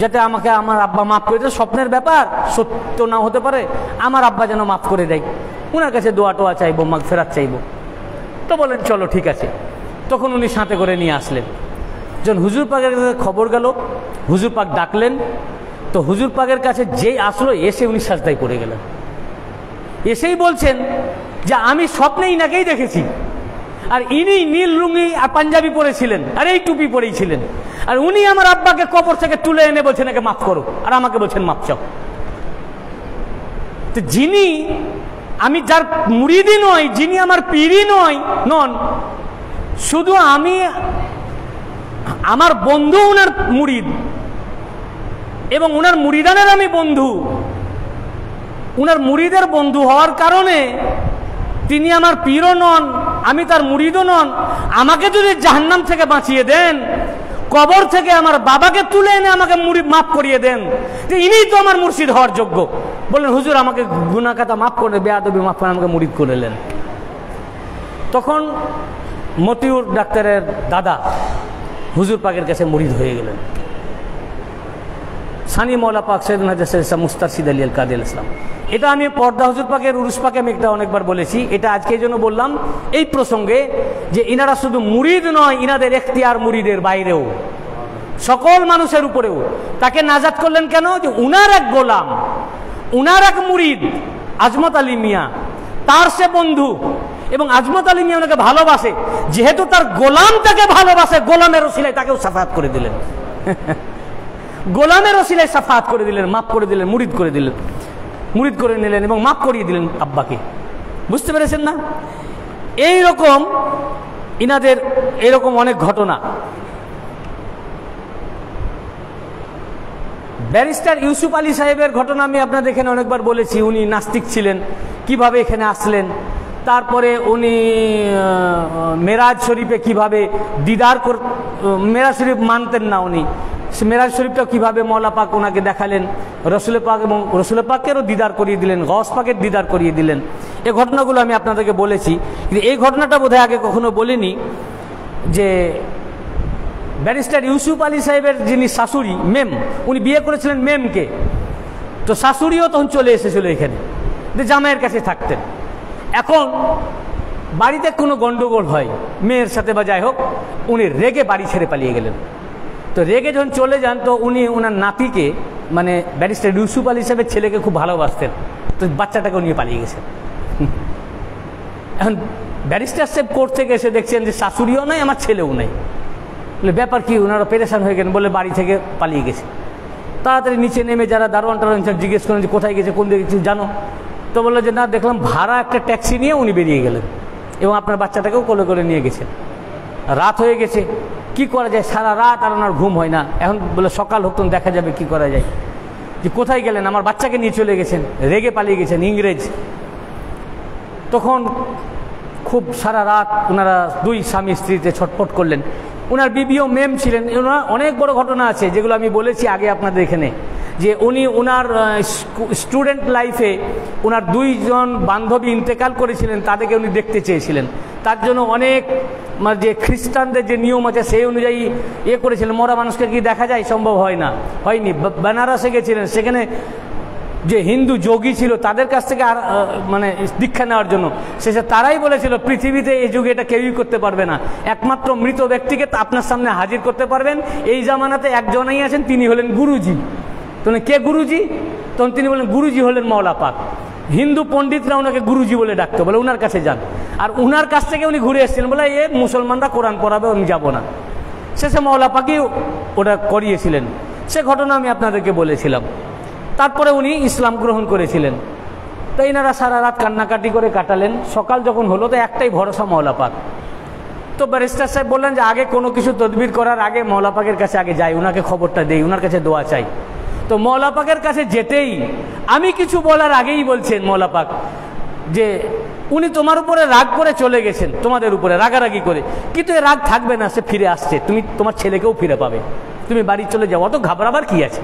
যাতে আমাকে আমার আব্বা মাফ করে দেয়। স্বপ্নের ব্যাপার, সত্য না হতে পারে, আমার আব্বা যেন মাফ করে দেয়, ওনার কাছে দোয়া টোয়া চাইবো, মাগফিরাত চাইবো। তো বলেন চলো ঠিক আছে। তখন উনি সাথে করে নিয়ে আসলেন। যখন হুজুর পাকের কাছে খবর গেল, হুজুর পাক ডাকলেন, তো হুজুর পাকের কাছে যেই আসলো এসে উনি সাজদায় পড়ে গেলেন। এসেই বলছেন যে আমি স্বপ্নে ইনাকেই দেখেছি, আর ইনি নীল লুঙ্গি আর পাঞ্জাবি পরেছিলেন আর এই টুপি পরেছিলেন, আর উনি আমার আব্বাকে কবর থেকে তুলে এনে বলছেন একে মাফ করো, আর আমাকে বলছেন মাফ চাও। তো যিনি আমি যার মুরিদি নয়, যিনি আমার পীরই নন, শুধু আমি আমার বন্ধু উনার মুরিদ এবং উনার মুরিদানের আমি বন্ধু, উনার মুরিদের বন্ধু হওয়ার কারণে তিনি আমার পীরও নন, আমি তার মুরিদও নন। আমাকে যদি জাহান্নাম থেকে বাঁচিয়ে দেন, কবর থেকে আমার বাবাকে তুলে এনে আমাকে মুরিদ মাফ করিয়ে দেন, তো ইনিই তো আমার মুর্শিদ হওয়ার যোগ্য। বললেন হুজুর আমাকে গুনাহ খাতা মাফ করে, বেয়াদবি মাফ করে আমাকে মুরিদ করে নিলেন। তখন মতিউর ডাক্তারের দাদা হুজুর পাকের কাছে মুরিদ হয়ে গেলেন। সানি মৌলা পাক সৈয়দ হাজরত মুস্তারশিদ আলী আল কাদের ইসলাম। এটা আমি পর্দা হুজুর পাকের উরুস পাকে আমি এটা অনেকবার বলেছি, এটা আজকে এই জন্য বললাম এই প্রসঙ্গে যে ইনারা শুধু মুরিদ নয়, ইনাদের এখতিয়ার মুরিদের বাইরেও, সকল মানুষের উপরেও। তাকে নাজাত করলেন কেন? যে উনার এক গোলাম, উনার এক মুরিদ আজমত আলী মিয়া, তার সে বন্ধু, এবং আজমত আলী মিয়া ওনাকে ভালোবাসে। যেহেতু তার গোলাম তাকে ভালোবাসে, গোলামের ওসিলায় তাকেও সাফায়াত করে দিলেন। গোলামের ওসিলায় সাফায়াত করে দিলেন, মাফ করে দিলেন, মুরিদ করে দিলেন, মুরিদ করে নিলেন এবং মাফ করিয়ে দিলেন আব্বাকে। বুঝতে পেরেছেন না? এইরকম ইনাদের এরকম অনেক ঘটনা। ব্যারিস্টার ইউসুফ আলী সাহেবের ঘটনা আমি আপনাদের এখানে অনেকবার বলেছি। উনি নাস্তিক ছিলেন, কিভাবে এখানে আসলেন, তারপরে উনি মেরাজ শরীফে কিভাবে দিদার মেরাজ শরীফ মানতেন না উনি, মেরাজ শরীফটা কিভাবে মৌলা পাক ওনাকে দেখালেন, রসুল পাক এবং রসুল পাকেরও দিদার করিয়ে দিলেন, গস পাকের দিদার করিয়ে দিলেন। এই ঘটনাগুলো আমি আপনাদেরকে বলেছি, কিন্তু এই ঘটনাটা বোধহয় আগে কখনো বলিনি যে ব্যারিস্টার ইউসুফ আলী সাহেবের যিনি শাশুড়ি মেম, উনি বিয়ে করেছিলেন মেমকে। তো শাশুড়িও তখন চলে এসেছিল এখানে, যে জামাইয়ের কাছে থাকতেন। এখন বাড়িতে কোনো গন্ডগোল হয় মেয়ের সাথে বা যাই হোক, উনি রেগে বাড়ি ছেড়ে পালিয়ে গেলেন। তো রেগে যখন চলে যান, তো উনি ওনার নাতিকে, মানে ব্যারিস্টার ইউসুফ আলী সাহেবের ছেলেকে খুব ভালোবাসতেন, তো বাচ্চাটাকেও নিয়ে পালিয়ে গেছেন। এখন ব্যারিস্টার সাহেব কোর্ট থেকে এসে দেখছেন যে শাশুড়িও নাই, আমার ছেলেও নাই। বলে ব্যাপার কি? ওনারা পেরেশান হয়ে গেলেন, বলে বাড়ি থেকে পালিয়ে গেছে। তাড়াতাড়ি নিচে নেমে যারা দারোয়ান টারোয়ান জিজ্ঞেস করেন যে কোথায় গেছে, কোন দিকে কিছু জানো? তো বললো যে না, দেখলাম ভাড়া একটা ট্যাক্সি নিয়ে উনি বেরিয়ে গেলেন এবং আপনার বাচ্চাটাকেও কোলে করে নিয়ে গেছেন। রাত হয়ে গেছে, কি করা যায়, সারা রাত আর ওনার ঘুম হয় না। এখন বলে সকাল হোক তখন দেখা যাবে কি করা যায়। যে কোথায় গেলেন, আমার বাচ্চাকে নিয়ে চলে গেছেন, রেগে পালিয়ে গেছেন ইংরেজ। তখন খুব সারা রাত ওনারা দুই স্বামী স্ত্রীতে ছটফট করলেন। ওনার বিবিও মেম ছিলেন। ওনার অনেক বড় ঘটনা আছে যেগুলো আমি বলেছি আগে আপনাদের এখানে, যে উনি ওনার স্টুডেন্ট লাইফে ওনার দুইজন বান্ধবী ইন্তেকাল করেছিলেন, তাদেরকে উনি দেখতে চেয়েছিলেন। তার জন্য অনেক মানে যে খ্রিস্টানদের যে নিয়ম আছে সেই অনুযায়ী করেছিলেন। মরা মানুষকে কি দেখা যায়? সম্ভব হয় না, হয়নি। বেনারসে গেছিলেন, সেখানে যে হিন্দু যোগী ছিল তাদের কাছ থেকে আর মানে দীক্ষা নেওয়ার জন্য। শেষে তারাই বলেছিল পৃথিবীতে এই যুগে এটা কেউই করতে পারবে না, একমাত্র মৃত ব্যক্তিকে আপনার সামনে হাজির করতে পারবেন এই জামানাতে একজনই আছেন, তিনি হলেন গুরুজি। তখন কে গুরুজি? তখন তিনি বলেন গুরুজি হলেন মওলা পাক। হিন্দু পণ্ডিতরা ওনাকে গুরুজি বলে ডাকতো, বলে ওনার কাছে যান। আর ওনার কাছ থেকে উনি ঘুরে এসেছিলেন, বলে এ মুসলমানরা কোরআন পড়াবে, আমি যাব না। শেষে মওলা পাকই ওটা করিয়েছিলেন। সে ঘটনা আমি আপনাদেরকে বলেছিলাম। তারপরে উনি ইসলাম গ্রহণ করেছিলেন। তো এনারা সারা রাত কান্নাকাটি করে কাটালেন। সকাল যখন হলো তো একটাই ভরসা, মওলা পাক। তো ব্যারিস্টার সাহেব বললেন যে আগে কোনো কিছু তদবির করার আগে মওলা পাকের কাছে আগে যাই, ওনাকে খবরটা দেই, ওনার কাছে দোয়া চাই। তো মওলা পাকের কাছে যেতেই আমি কিছু বলার আগেই বলছেন মওলা পাক যে উনি তোমার উপরে রাগ করে চলে গেছেন, তোমাদের উপরে রাগারাগি করে, কিন্তু এ রাগ থাকবে না, সে ফিরে আসছে, তুমি তোমার ছেলেকেও ফিরে পাবে, তুমি বাড়ি চলে যাও, অত ঘাবড়াবার কি আছে।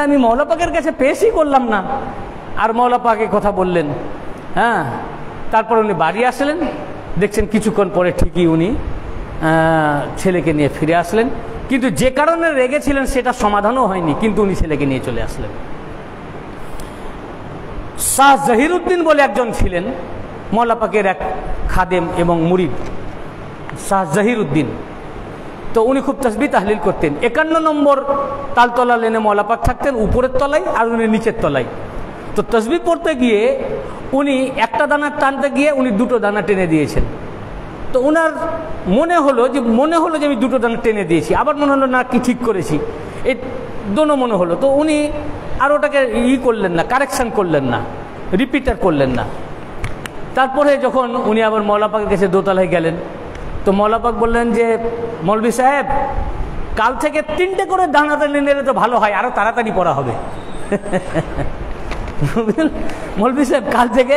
আমি মওলা পাকের কাছে পেশই করলাম না, আর মওলা পাকে কথা বললেন। হ্যাঁ, তারপর উনি বাড়ি আসলেন, দেখছেন কিছুক্ষণ পরে ঠিকই উনি ছেলেকে নিয়ে ফিরে আসলেন। কিন্তু যে কারণে রেগেছিলেন সেটা সমাধানও হয়নি, কিন্তু উনি ছেলেকে নিয়ে চলে আসলেন। শাহ জহিরুদ্দিন বলে একজন ছিলেন মওলা পাকের এক খাদেম এবং মুরিদ, শাহ জহিরুদ্দিন। তো উনি খুব তাসবিহ তাহলিল করতেন। 51 নম্বর তালতলা লেনে মওলা পাক থাকতেন, উপরের তলায়, আর উনি নিচের তলায়। তো তাসবিহ পড়তে গিয়ে উনি একটা দানা টানতে গিয়ে উনি দুটো দানা টেনে দিয়েছেন। তো ওনার মনে হলো যে আমি দুটো দানা টেনে দিয়েছি, আবার মনে হলো না কি ঠিক করেছি, এই দোনো মনে হলো। তো উনি আর ওটাকে করলেন না, কারেকশন করলেন না, রিপিটার করলেন না। তারপরে যখন উনি আবার মওলা পাকের কাছে দোতলায় গেলেন, তো মওলা পাক বললেন যে মৌলভী সাহেব, কাল থেকে 3টে করে দানা টেনে নিলে তো ভালো হয়, আরো তাড়াতাড়ি পড়া হবে। মৌলভী সাহেব, কাল থেকে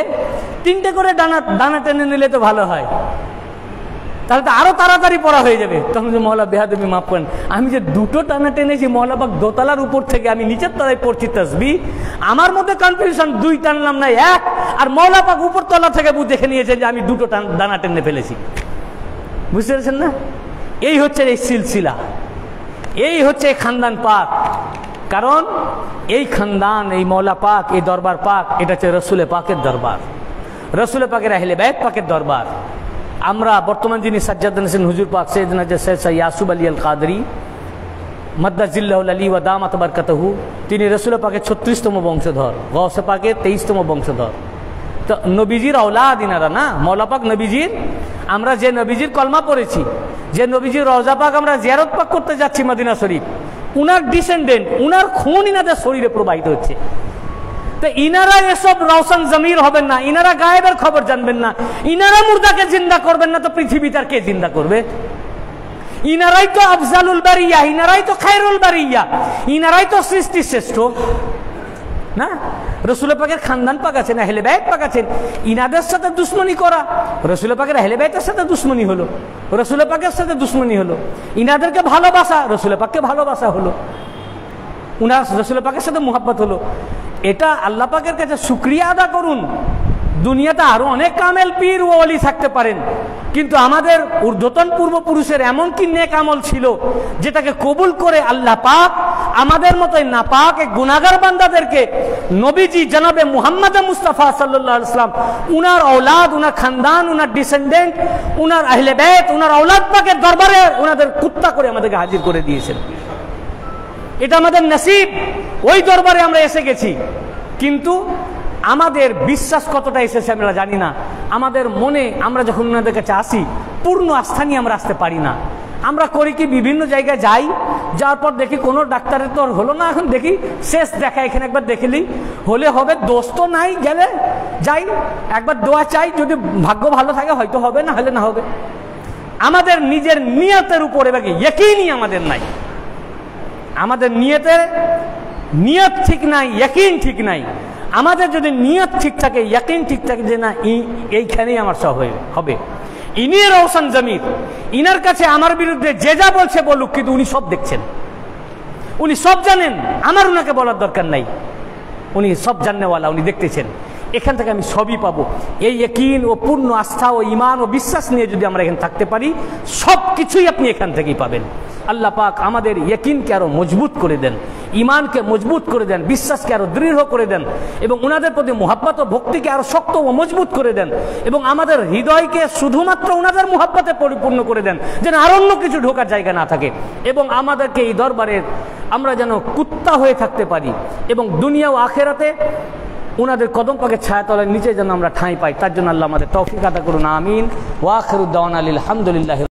3টে করে দানা টেনে নিলে তো ভালো হয়, তাহলে তো আরো তাড়াতাড়ি পড়া হয়ে যাবে। তখন যে মওলা বেহাদবি মাফ করেন, আমি যে দুটো টানা টেনেছি মওলা পাক দোতলার উপর থেকে, আমি নিচের তলায় পড়ছি তাসবিহ, আমার মধ্যে কনফিউশন, 2 টানলাম না 1, আর মওলা পাক উপর তলা থেকে দেখে নিয়েছেন যে আমি দুটো দানা টেনে ফেলেছি। বুঝতে পেরেছেন না? এই হচ্ছে এই সিলসিলা, এই হচ্ছে খানদান পাক। কারণ এই খানদান, এই মওলা পাক, এই দরবার পাক, এটা হচ্ছে রসুল পাকের দরবার, রসুল পাকের আহলে বাইত পাকের দরবার। আমরা বর্তমান যিনি সাজ্জাদ হোসেন হুজুর পাক সৈয়দনা সৈয়দ ইয়াসুব আলী আল কাদরি মাদ্দাজিল্লাহুল আলী ওয়া দামাত বারকাতুহু, তিনি রসুল পাকের 36তম বংশধর, গৌসে পাকের 23তম বংশধর। তো নবীজির আওলাদ ইনারা না, মওলা পাক নবীজির, আমরা যে নবীজির কলমা পড়েছি, যে নবীজির রওজা পাক আমরা জিয়ারত পাক করতে যাচ্ছি মদিনা শরীফ, উনার ডিসেন্ডেন্ট, উনার খুন ইনাদের শরীরে প্রবাহিত হচ্ছে। তো ইনারা এসব রওশন জমির হবেন না, ইনারা গায়েবের খবর জানবেন না, ইনারা মুর্দাকে জিন্দা করবেন না, তো পৃথিবী তার কে জিন্দা করবে? ইনারাই তো আফজালুল বারিয়া, ইনারাই তো খায়রুল বারিয়া, ইনারাই তো সৃষ্টি শ্রেষ্ঠ না। রসুল পাকের খানদান পাক আছেন, আহলে বাইত পাক আছেন, ইনাদের সাথে দুশ্মনী করা, রসুল পাকের আহলে বাইতের সাথে দুশ্মনী হলো, রসুল পাকের সাথে দুশ্মনী হলো। ইনাদেরকে ভালোবাসা, রসুল পাককে ভালোবাসা হলো, উনার রসুল পাকের সাথে মুহাব্বত হলো। এটা আল্লাহ পাকের কাছে শুকরিয়া আদা করুন। দুনিয়াতে আরো অনেক কামেল পীর ও ওলি থাকতে পারেন, কিন্তু আমাদের ঊর্ধ্বতন পূর্বপুরুষের এমন কি নেক আমল ছিল যেটাকে কবুল করে আল্লাহ পাক আমাদের মতোই নাপাক গুনাহগার বান্দাদেরকে নবীজি জনাবে মুহাম্মদ মুস্তাফা সাল্লাল্লাহু আলাইহি ওয়াসাল্লাম, উনার ঔলাদ, উনার খানদান, উনার ডিসেন্ডেন্ট, উনার আহলে বাইত, উনার ঔলাদ পাকের দরবারে উনাদের কুত্তা করে আমাদেরকে হাজির করে দিয়েছেন। এটা আমাদের নসিব, ওই দরবারে আমরা এসে গেছি। কিন্তু আমাদের বিশ্বাস কতটা এসেছে আমরা জানি না। আমাদের মনে আমরা যখন ওনাদের কাছে আসি, পূর্ণ আস্থা নিয়ে আমরা আসতে পারি না। আমরা করি কি, বিভিন্ন জায়গায় যাই, যাওয়ার পর দেখি কোনো ডাক্তারের তো হলো না, এখন দেখি শেষ দেখা, এখানে একবার দেখলি হলে হবে, দোষ তো নাই, গেলে যাই একবার দোয়া চাই, যদি ভাগ্য ভালো থাকে হয়তো হবে, না হলে না হবে। আমাদের নিজের নিয়তের উপর এবার ইয়াকিনই আমাদের নাই। আমাদের নিয়ত ঠিক নাই, ইয়াকিন ঠিক নাই। আমাদের যদি নিয়ত ঠিক থাকে, ইয়াকিন ঠিক থাকে যে না এইখানেই আমার সব হবে, ইনি রওশন জমির, ইনার কাছে আমার বিরুদ্ধে যে যা বলছে বলুক, কিন্তু উনি সব দেখছেন, উনি সব জানেন, আমার উনাকে বলার দরকার নাই, উনি সব জাননেওয়ালা, উনি দেখতেছেন, এখান থেকে আমি সবই পাবো। এই ইয়াকিন ও পূর্ণ আস্থা ও ঈমান ও বিশ্বাস নিয়ে যদি আমরা এখানে থাকতে পারি, সব কিছুই আপনি এখান থেকেই পাবেন। আল্লাহ পাক আমাদের ইয়াকিনকে আরো মজবুত করে দেন, ঈমানকে মজবুত করে দেন, বিশ্বাসকে আরো দৃঢ় করে দেন, এবং ওনাদের প্রতি মুহাব্বত ও ভক্তিকে আরো শক্ত ও মজবুত করে দেন, এবং আমাদের হৃদয়কে শুধুমাত্র ওনাদের মুহাব্বতে পরিপূর্ণ করে দেন, যেন আর অন্য কিছু ঢোকার জায়গা না থাকে, এবং আমাদেরকে এই দরবারের আমরা যেন কুত্তা হয়ে থাকতে পারি, এবং দুনিয়া ও আখেরাতে ওনাদের কদম পাকের ছায়াতলার নিচে যেন আমরা ঠাঁই পাই। তার জন্য আল্লাহ আমাদের তৌফিক আতা করুন, আমিন। ওয়া আখিরু দাওয়ানা আলহামদুলিল্লাহ।